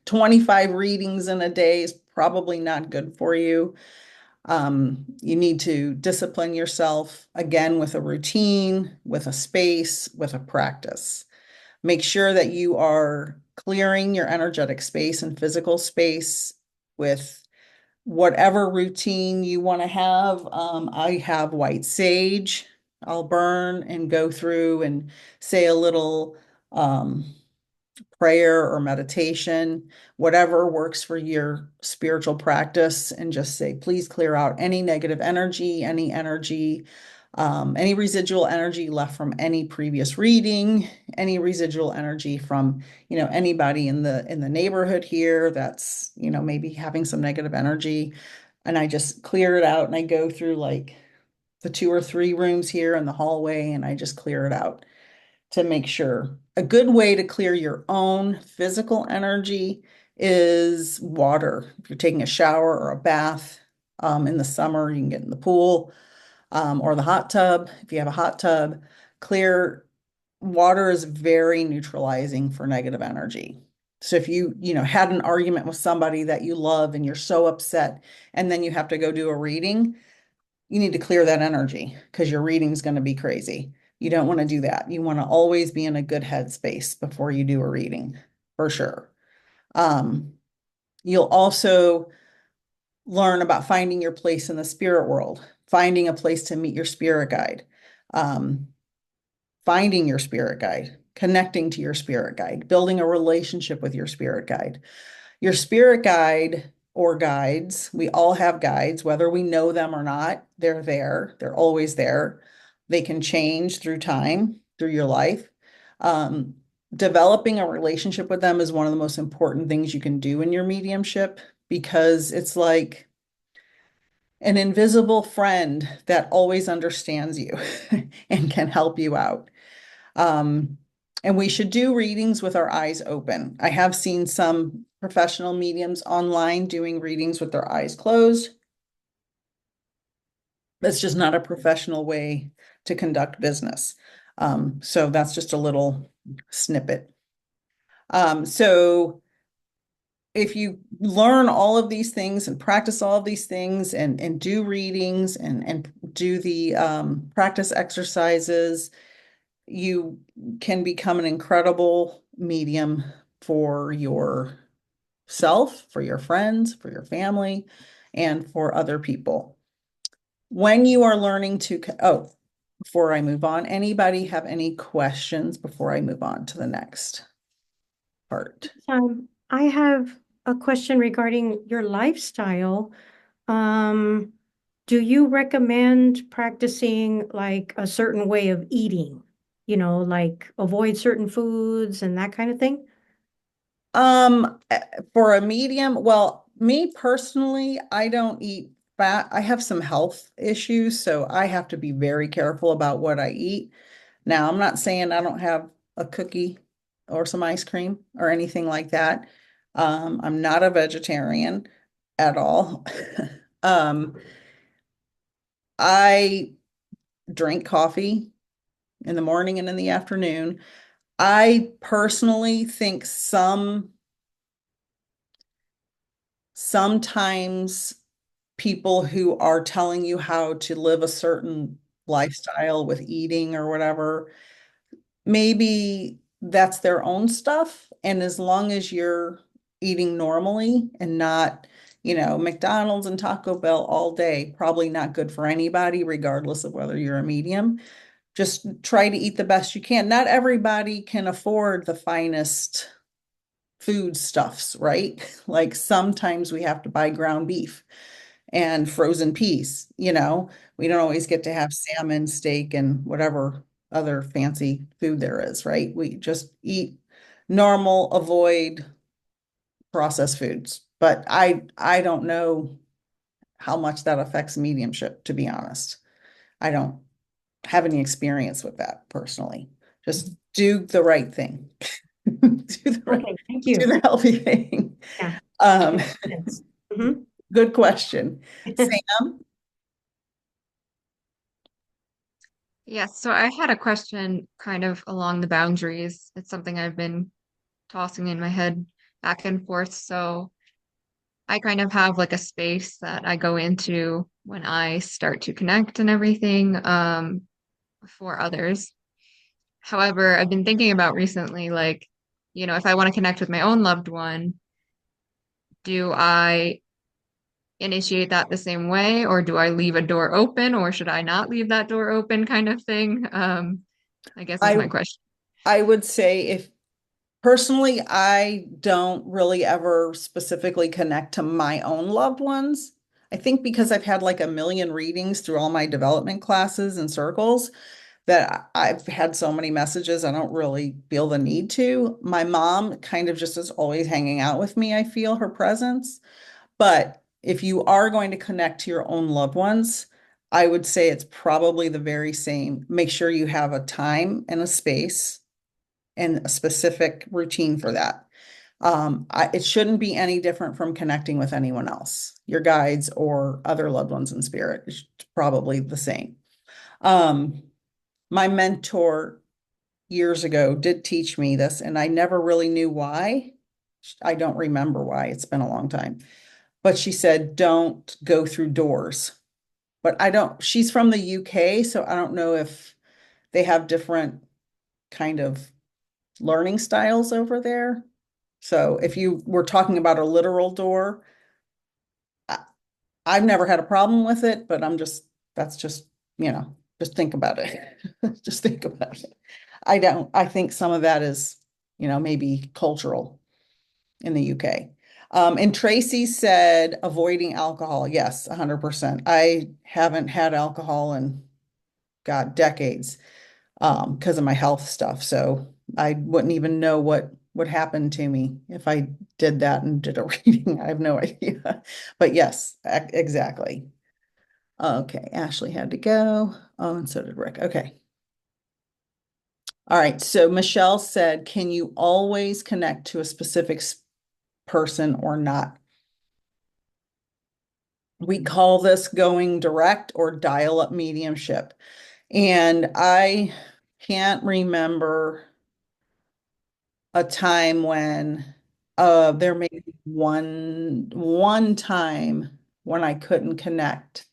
25 readings in a day is probably not good for you. You need to discipline yourself again with a routine, with a space, with a practice. Make sure that you are clearing your energetic space and physical space with whatever routine you want to have. I have white sage. I'll burn and go through and say a little prayer or meditation, whatever works for your spiritual practice, and just say, please clear out any negative energy, any residual energy left from any previous reading, any residual energy from, anybody in the neighborhood here that's, maybe having some negative energy. And I just clear it out, and I go through like the 2 or 3 rooms here in the hallway, and I just clear it out to make sure. A good way to clear your own physical energy is water. If you're taking a shower or a bath in the summer, you can get in the pool or the hot tub. If you have a hot tub, clear water is very neutralizing for negative energy. So if you had an argument with somebody that you love and you're so upset, and then you have to go do a reading, you need to clear that energy because your reading is going to be crazy. You don't want to do that. You want to always be in a good headspace before you do a reading, for sure. You'll also learn about finding your place in the spirit world, finding a place to meet your spirit guide, finding your spirit guide, connecting to your spirit guide, building a relationship with your spirit guide. Your spirit guide or guides, we all have guides, whether we know them or not, they're there. They're always there. They can change through time, through your life. Developing a relationship with them is one of the most important things you can do in your mediumship, because it's like an invisible friend that always understands you and can help you out. And we should do readings with our eyes open. I have seen some professional mediums online doing readings with their eyes closed. That's just not a professional way to conduct business. So that's just a little snippet. So if you learn all of these things and practice all of these things and do readings and do the practice exercises, you can become an incredible medium for yourself, for your friends, for your family, and for other people. When you are learning to, oh, before I move on, anybody have any questions before I move on to the next part? I have a question regarding your lifestyle. Do you recommend practicing like a certain way of eating? Like avoid certain foods and that kind of thing? For a medium, well, me personally, I don't eat fat. I have some health issues, so I have to be very careful about what I eat. Now, I'm not saying I don't have a cookie or some ice cream or anything like that. I'm not a vegetarian at all. Um, I drink coffee in the morning and in the afternoon. I personally think sometimes people who are telling you how to live a certain lifestyle with eating or whatever, maybe that's their own stuff. And as long as you're eating normally and not, McDonald's and Taco Bell all day, probably not good for anybody, regardless of whether you're a medium. Just try to eat the best you can. Not everybody can afford the finest foodstuffs, right? Like sometimes we have to buy ground beef and frozen peas, we don't always get to have salmon, steak, and whatever other fancy food there is, right? We just eat normal, avoid processed foods. But I don't know how much that affects mediumship, to be honest. I don't have any experience with that personally. Just do the right thing. Okay, thank Do you. the healthy thing. Yeah. Um, Mm-hmm. good question. Sam? Yes, so I had a question kind of along the boundaries. It's something I've been tossing in my head back and forth. So I kind of have like a space that I go into when I start to connect and everything for others. However, I've been thinking about recently, like, if I want to connect with my own loved one, do I initiate that the same way, or do I leave a door open, or should I not leave that door open kind of thing? I guess is I my question. I would say if personally, I don't really ever specifically connect to my own loved ones. I think because I've had like a million readings through all my development classes and circles that I've had so many messages, I don't really feel the need to. My mom kind of just is always hanging out with me. I feel her presence. But if you are going to connect to your own loved ones, I would say it's probably the very same. Make sure you have a time and a space and a specific routine for that. It shouldn't be any different from connecting with anyone else, your guides or other loved ones in spirit. It's probably the same. My mentor years ago did teach me this, and I never really knew why. I don't remember why. It's been a long time. But she said, don't go through doors. But I don't, she's from the UK, so I don't know if they have different kind of learning styles over there. So if you were talking about a literal door, I, I've never had a problem with it, but that's just, just think about it. Just think about it. I think some of that is, maybe cultural in the UK. And Tracy said avoiding alcohol. Yes, 100%. I haven't had alcohol in, God, decades, because of my health stuff. So I wouldn't even know what would happen to me if I did that and did a reading. I have no idea. But yes, exactly. Okay, Ashley had to go. Oh, and so did Rick. Okay. All right. So Michelle said, can you always connect to a specific person or not? We call this going direct or dial-up mediumship. And I can't remember a time when there may be one time when I couldn't connect.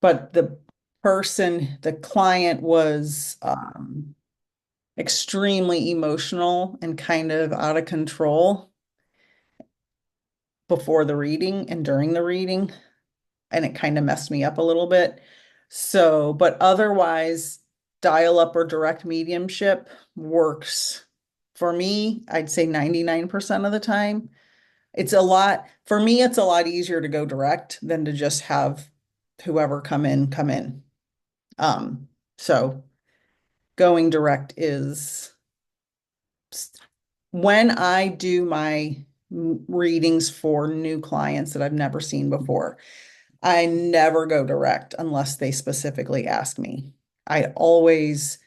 but the client was extremely emotional and kind of out of control before the reading and during the reading, and it kind of messed me up a little bit. So, but otherwise, dial up or direct mediumship works for me. I'd say 99% of the time. For me, it's a lot easier to go direct than to just have whoever come in. So going direct is when I do my readings for new clients that I've never seen before, I never go direct unless they specifically ask me. I always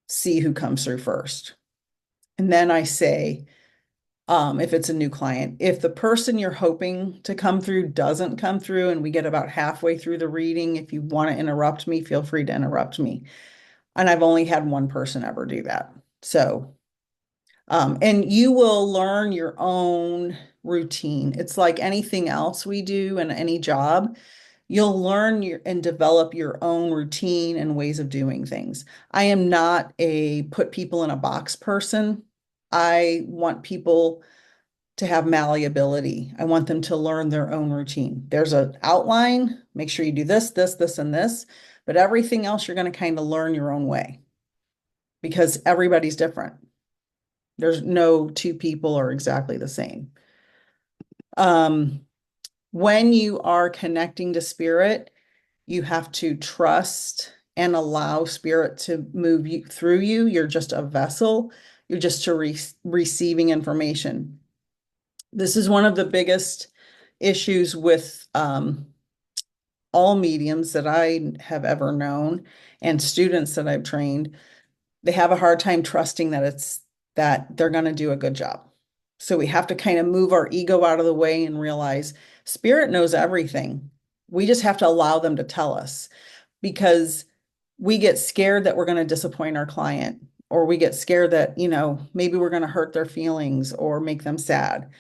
see who comes through first. And then I say, if it's a new client, if the person you're hoping to come through doesn't come through and we get about halfway through the reading, if you want to interrupt me, feel free to interrupt me. And I've only had one person ever do that. So, and you will learn your own routine. It's like anything else we do in any job. You'll learn and develop your own routine and ways of doing things. I am not a put people in a box person. I want people to have malleability. I want them to learn their own routine. There's an outline. Make sure you do this, this, this, and this. But everything else, you're going to kind of learn your own way because everybody's different. There's no two people are exactly the same. When you are connecting to spirit, you have to trust and allow spirit to move you through you. You're just a vessel. You're just receiving information. This is one of the biggest issues with all mediums that I have ever known and students that I've trained. They have a hard time trusting that they're going to do a good job. So we have to kind of move our ego out of the way and realize spirit knows everything. We just have to allow them to tell us because we get scared that we're going to disappoint our client, or we get scared that, maybe we're going to hurt their feelings or make them sad.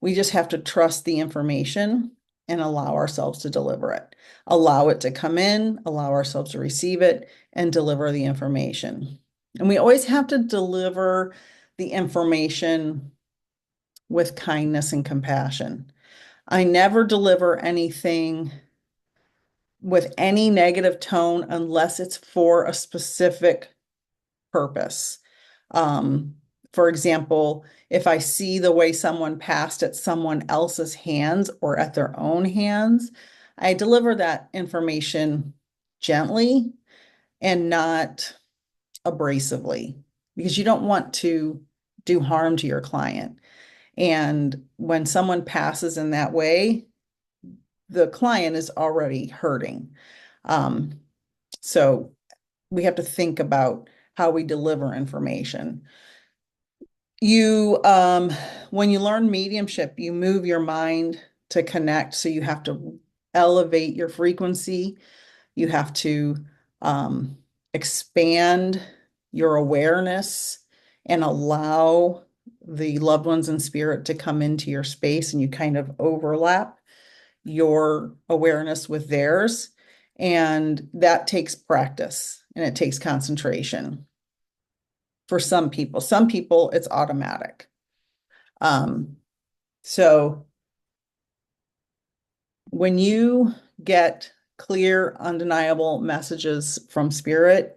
We just have to trust the information and allow ourselves to deliver it. Allow it to come in, allow ourselves to receive it, and deliver the information. And we always have to deliver the information with kindness and compassion. I never deliver anything with any negative tone unless it's for a specific purpose. For example, if I see the way someone passed at someone else's hands or at their own hands, I deliver that information gently and not abrasively because you don't want to do harm to your client. And when someone passes in that way, the client is already hurting. So we have to think about how we deliver information. When you learn mediumship, you move your mind to connect. So you have to elevate your frequency. You have to expand your awareness and allow the loved ones in spirit to come into your space, and you kind of overlap your awareness with theirs. And that takes practice and it takes concentration. For some people, it's automatic. So when you get clear, undeniable messages from spirit,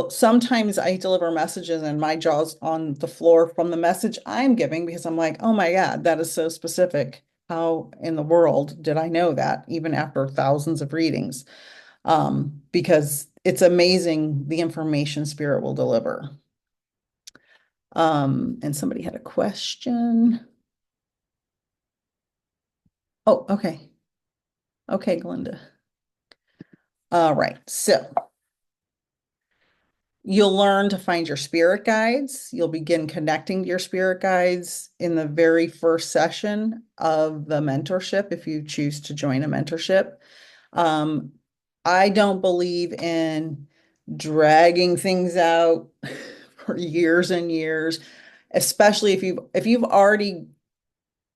sometimes I deliver messages and my jaw's on the floor from the message I'm giving because I'm like, oh my God, that is so specific. How in the world did I know that even after thousands of readings? Because it's amazing the information spirit will deliver. And somebody had a question. Oh, okay. Okay, Glenda. All right. So you'll learn to find your spirit guides. You'll begin connecting to your spirit guides in the very first session of the mentorship if you choose to join a mentorship. I don't believe in dragging things out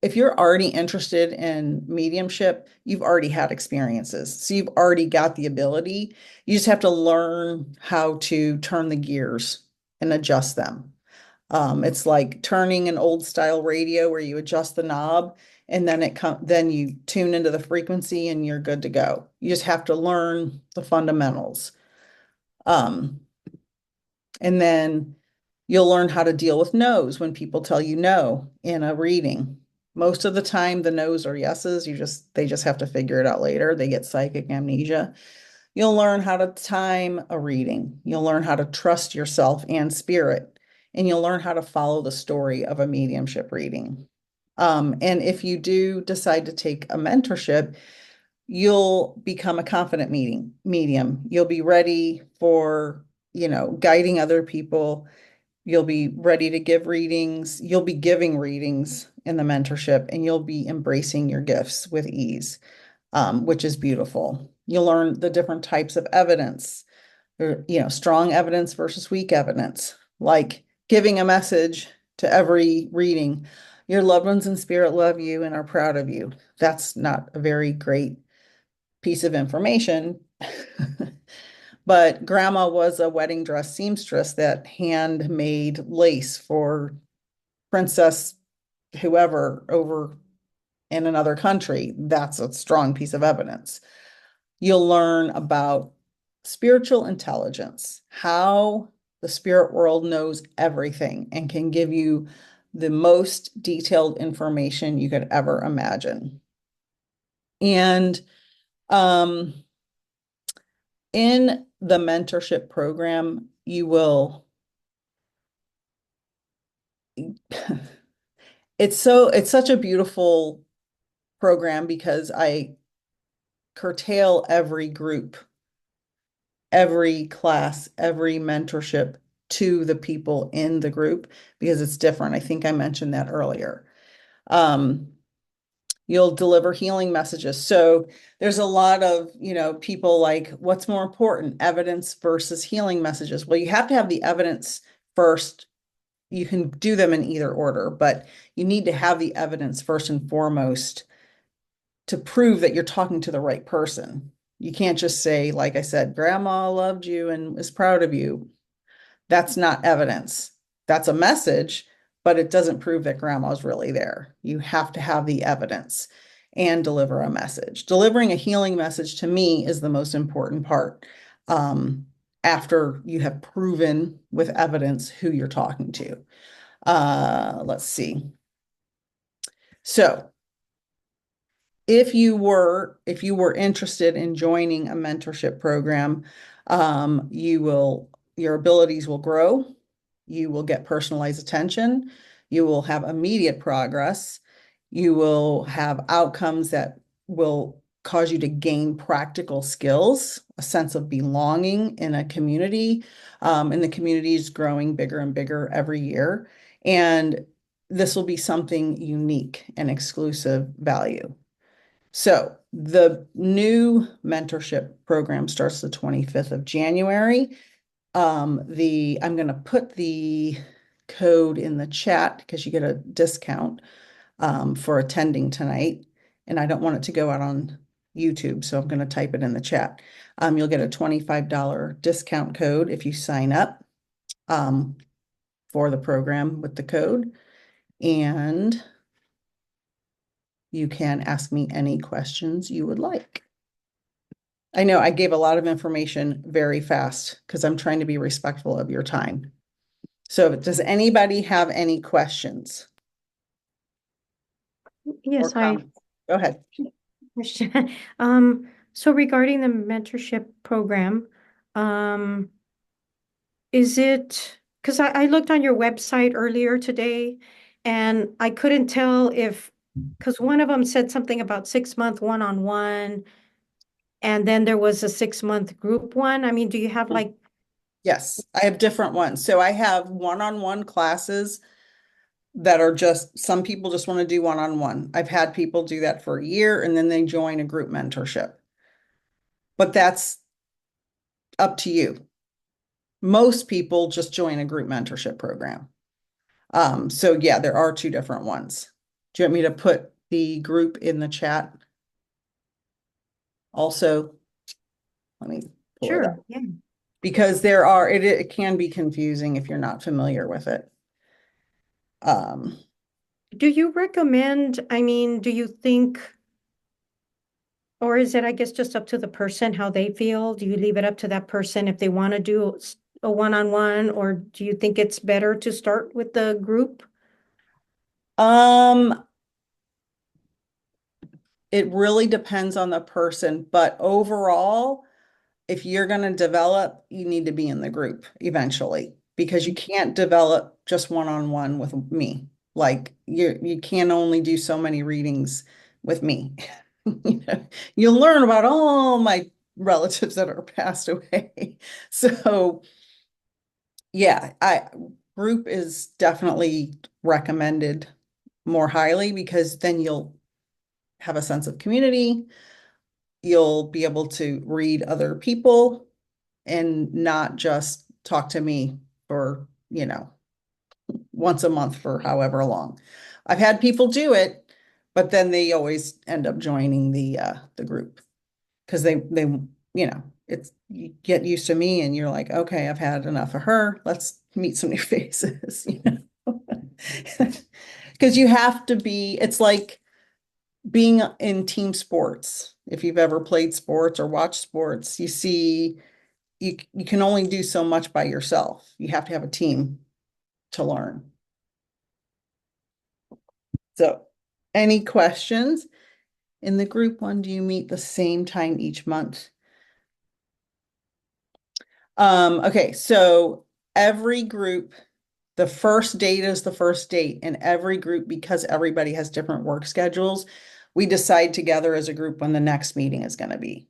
if if you're already interested in mediumship, you've already had experiences. So you've already got the ability. You just have to learn how to turn the gears and adjust them. It's like turning an old style radio where you adjust the knob and then you tune into the frequency and you're good to go. You just have to learn the fundamentals. Um, and then you'll learn how to deal with no's when people tell you no in a reading. Most of the time, the no's are yeses. They just have to figure it out later. They get psychic amnesia. You'll learn how to time a reading. You'll learn how to trust yourself and spirit, and you'll learn how to follow the story of a mediumship reading. And if you do decide to take a mentorship, you'll become a confident medium. You'll be ready for, guiding other people. You'll be ready to give readings. You'll be giving readings in the mentorship, and you'll be embracing your gifts with ease, which is beautiful. You'll learn the different types of evidence, or, strong evidence versus weak evidence, like giving a message to every reading. Your loved ones in spirit love you and are proud of you. That's not a very great piece of information. But grandma was a wedding dress seamstress that handmade lace for Princess whoever over in another country. That's a strong piece of evidence. You'll learn about spiritual intelligence, how the spirit world knows everything and can give you the most detailed information you could ever imagine. And in the mentorship program, you will it's such a beautiful program because I curtail every group, every class, every mentorship to the people in the group because it's different. I think I mentioned that earlier. You'll deliver healing messages. So there's a lot of, people like, what's more important, evidence versus healing messages? Well, you have to have the evidence first. You can do them in either order, but you need to have the evidence first and foremost to prove that you're talking to the right person. You can't just say, like I said, grandma loved you and is proud of you. That's not evidence. That's a message, but it doesn't prove that grandma's really there. You have to have the evidence and deliver a message. Delivering a healing message to me is the most important part. After you have proven with evidence who you're talking to. Let's see. So if you were interested in joining a mentorship program, your abilities will grow. You will get personalized attention. You will have immediate progress. You will have outcomes that will cause you to gain practical skills, a sense of belonging in a community. And the community is growing bigger and bigger every year. And this will be something unique and exclusive value. So the new mentorship program starts the 25th of January. I'm going to put the code in the chat because you get a discount for attending tonight. And I don't want it to go out on YouTube, so I'm going to type it in the chat. You'll get a $25 discount code if you sign up for the program with the code. And you can ask me any questions you would like. I know I gave a lot of information very fast because I'm trying to be respectful of your time. So does anybody have any questions? Yes, Go ahead. So regarding the mentorship program, is it, because I looked on your website earlier today and I couldn't tell because one of them said something about 6-month one-on-one, and then there was a 6-month group one. I mean, do you have like? Yes, I have different ones. So I have one-on-one classes that are some people just want to do one-on-one. I've had people do that for a year and then they join a group mentorship. But that's up to you. Most people just join a group mentorship program. So yeah, there are two different ones. Do you want me to put the group in the chat? Also, let me pull it up. Sure, yeah. Because it can be confusing if you're not familiar with it. Do you recommend, I mean, do you think, or is it, I guess, just up to the person how they feel? Do you leave it up to that person if they want to do a one-on-one, or do you think it's better to start with the group? It really depends on the person, but overall, if you're going to develop, you need to be in the group eventually because you can't develop just one-on-one with me. Like you can only do so many readings with me. You know, you'll learn about all my relatives that are passed away. So yeah, group is definitely recommended more highly because then you'll have a sense of community. You'll be able to read other people and not just talk to me for, once a month for however long. I've had people do it, but then they always end up joining the group because it's you get used to me and you're like, okay, I've had enough of her. Let's meet some new faces, Because you have to be, it's like being in team sports. If you've ever played sports or watched sports, you see you can only do so much by yourself. You have to have a team to learn. So, any questions? In the group one, do you meet the same time each month? Okay, so every group, the first date is the first date, and every group, because everybody has different work schedules, we decide together as a group when the next meeting is going to be.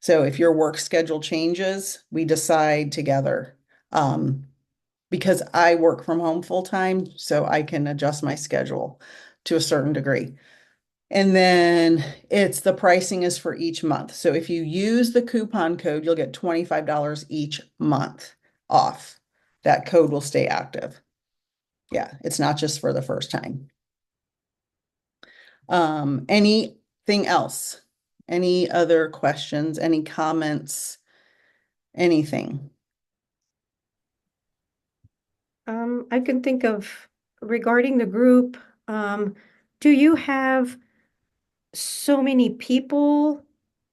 So if your work schedule changes, we decide together. Because I work from home full time, so I can adjust my schedule to a certain degree. And then the pricing is for each month. So if you use the coupon code, you'll get $25 each month off. That code will stay active. Yeah, it's not just for the first time. Anything else? Any other questions? Any comments? Anything? I can think of regarding the group, do you have so many people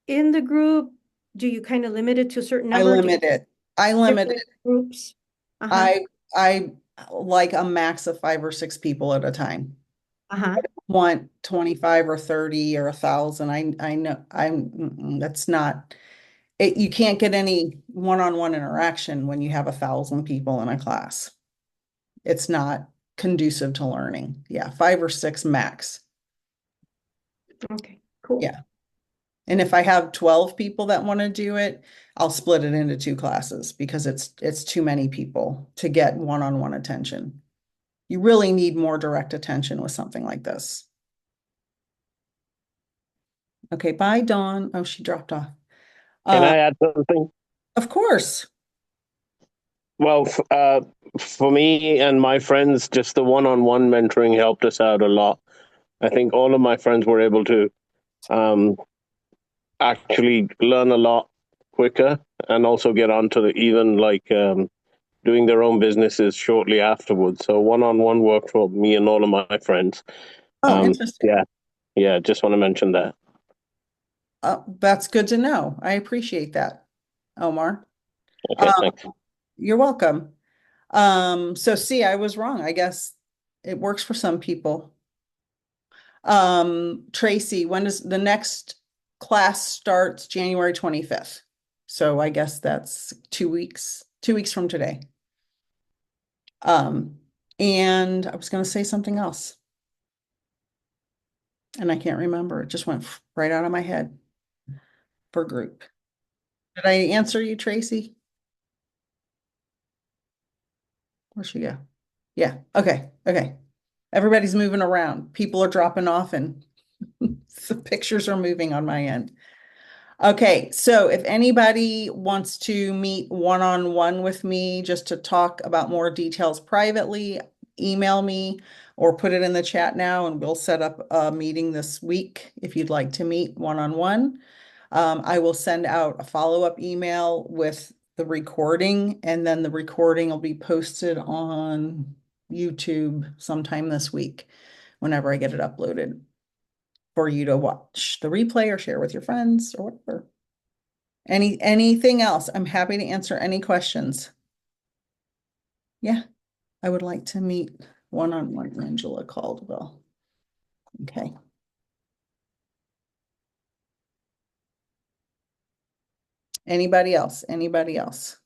in the group? Do you kind of limit it to a certain I number? limit it. I limit Different it. groups? Uh-huh, I like a max of 5 or 6 people at a time. uh-huh. Want 25 or 30 or 1,000. I know that's not it. You can't get any one-on-one interaction when you have 1,000 people in a class. It's not conducive to learning. Yeah, 5 or 6 max. Okay, cool. Yeah. And if I have 12 people that want to do it, I'll split it into 2 classes because it's too many people to get one-on-one attention. You really need more direct attention with something like this. Okay, bye, Dawn. Oh, she dropped off. Can I add something? Of course. Well, for me and my friends, just the one-on-one mentoring helped us out a lot. I think all of my friends were able to actually learn a lot quicker and also get onto even doing their own businesses shortly afterwards. So one-on-one worked for me and all of my friends. Oh, interesting. Yeah, just want to mention that. That's good to know. I appreciate that, Omar. Okay, thanks. You're welcome. So see, I was wrong. I guess it works for some people. Tracy, when does the next class starts? January 25th. So I guess that's 2 weeks, 2 weeks from today. And I was going to say something else. And I can't remember. It just went right out of my head for group. Did I answer you, Tracy? Where'd she go? Yeah. Okay. Okay. Everybody's moving around. People are dropping off and the pictures are moving on my end. Okay. So if anybody wants to meet one-on-one with me just to talk about more details privately, email me or put it in the chat now and we'll set up a meeting this week if you'd like to meet one-on-one. I will send out a follow-up email with the recording, and then the recording will be posted on YouTube sometime this week, whenever I get it uploaded, for you to watch the replay or share with your friends or whatever. Anything else? I'm happy to answer any questions. Yeah, I would like to meet one-on-one Angela Caldwell. Okay. Anybody else? Anybody else?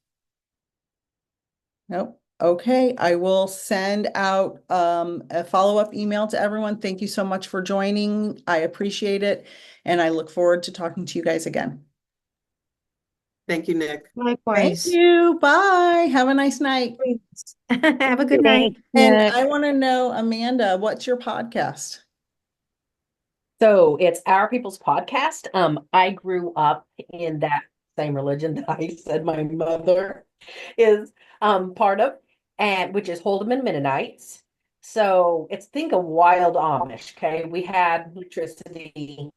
Nope. Okay, I will send out a follow-up email to everyone. Thank you so much for joining. I appreciate it, and I look forward to talking to you guys again. Thank you, Nick. Thank Likewise. you. Bye. Have a nice night. Have a good night. And I want to know, Amanda, what's your podcast? So it's Our People's Podcast. I grew up in that same religion that I said my mother is part of, and which is Holdeman Mennonites. So it's think of wild Amish. Okay, we had electricity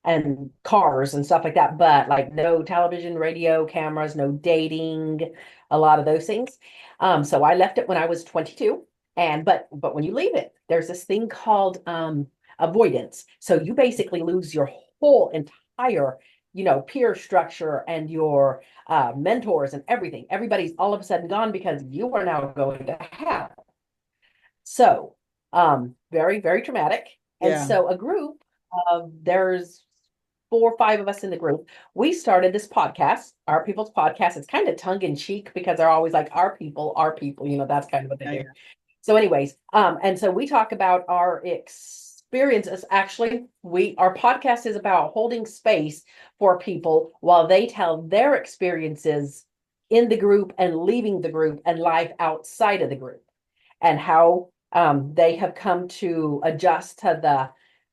and cars and stuff like that, but like no television, radio, cameras, no dating, a lot of those things. So I left it when I was 22. And but when you leave it, there's this thing called avoidance. So you basically lose your whole entire, peer structure and your mentors and everything. Everybody's all of a sudden gone because you are now going to hell. So very, very traumatic. And Yeah. so a group of there's 4 or 5 of us in the group. We started this podcast, Our People's Podcast. It's kind of tongue in cheek because they're always like, our people, that's kind of what they do. So anyways, and so we talk about our experiences. Actually, our podcast is about holding space for people while they tell their experiences in the group and leaving the group and life outside of the group, and how they have come to adjust to the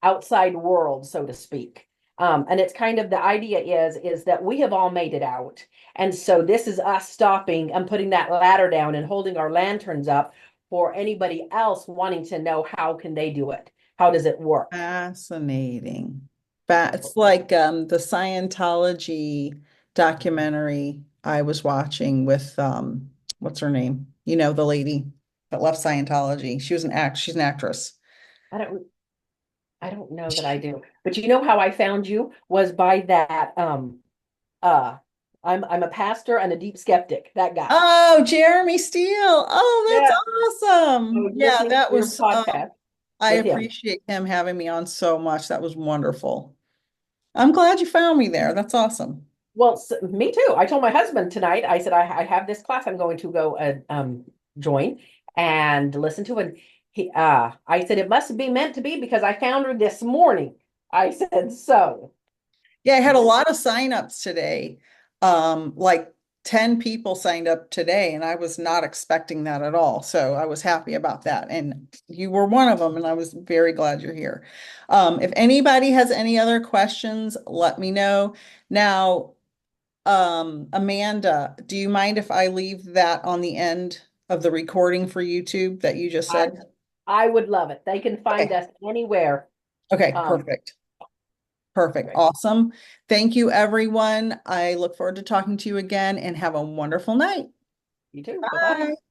outside world, so to speak. And it's kind of the idea is that we have all made it out. And so this is us stopping and putting that ladder down and holding our lanterns up for anybody else wanting to know how can they do it? How does it work? Fascinating. It's like the Scientology documentary I was watching with what's her name? The lady that left Scientology. She's an actress. I don't know that I do. But you know how I found you was by that I'm a pastor and a deep skeptic, that guy. Oh, Jeremy Steele. Oh, that's Yeah. awesome. Yeah, that your was podcast I with him. appreciate him having me on so much. That was wonderful. I'm glad you found me there. That's awesome. Well, me too. I told my husband tonight, I said, I have this class I'm going to go join and listen to. And I said, it must be meant to be because I found her this morning. I said, so. Yeah, I had a lot of signups today. Like 10 people signed up today, and I was not expecting that at all. So I was happy about that. And you were one of them, and I was very glad you're here. If anybody has any other questions, let me know. Now, Amanda, do you mind if I leave that on the end of the recording for YouTube that you just said? I would love it. They can find us anywhere. Okay, perfect. Perfect. Awesome. Thank you, everyone. I look forward to talking to you again, and have a wonderful night. You too. Bye. Bye-bye.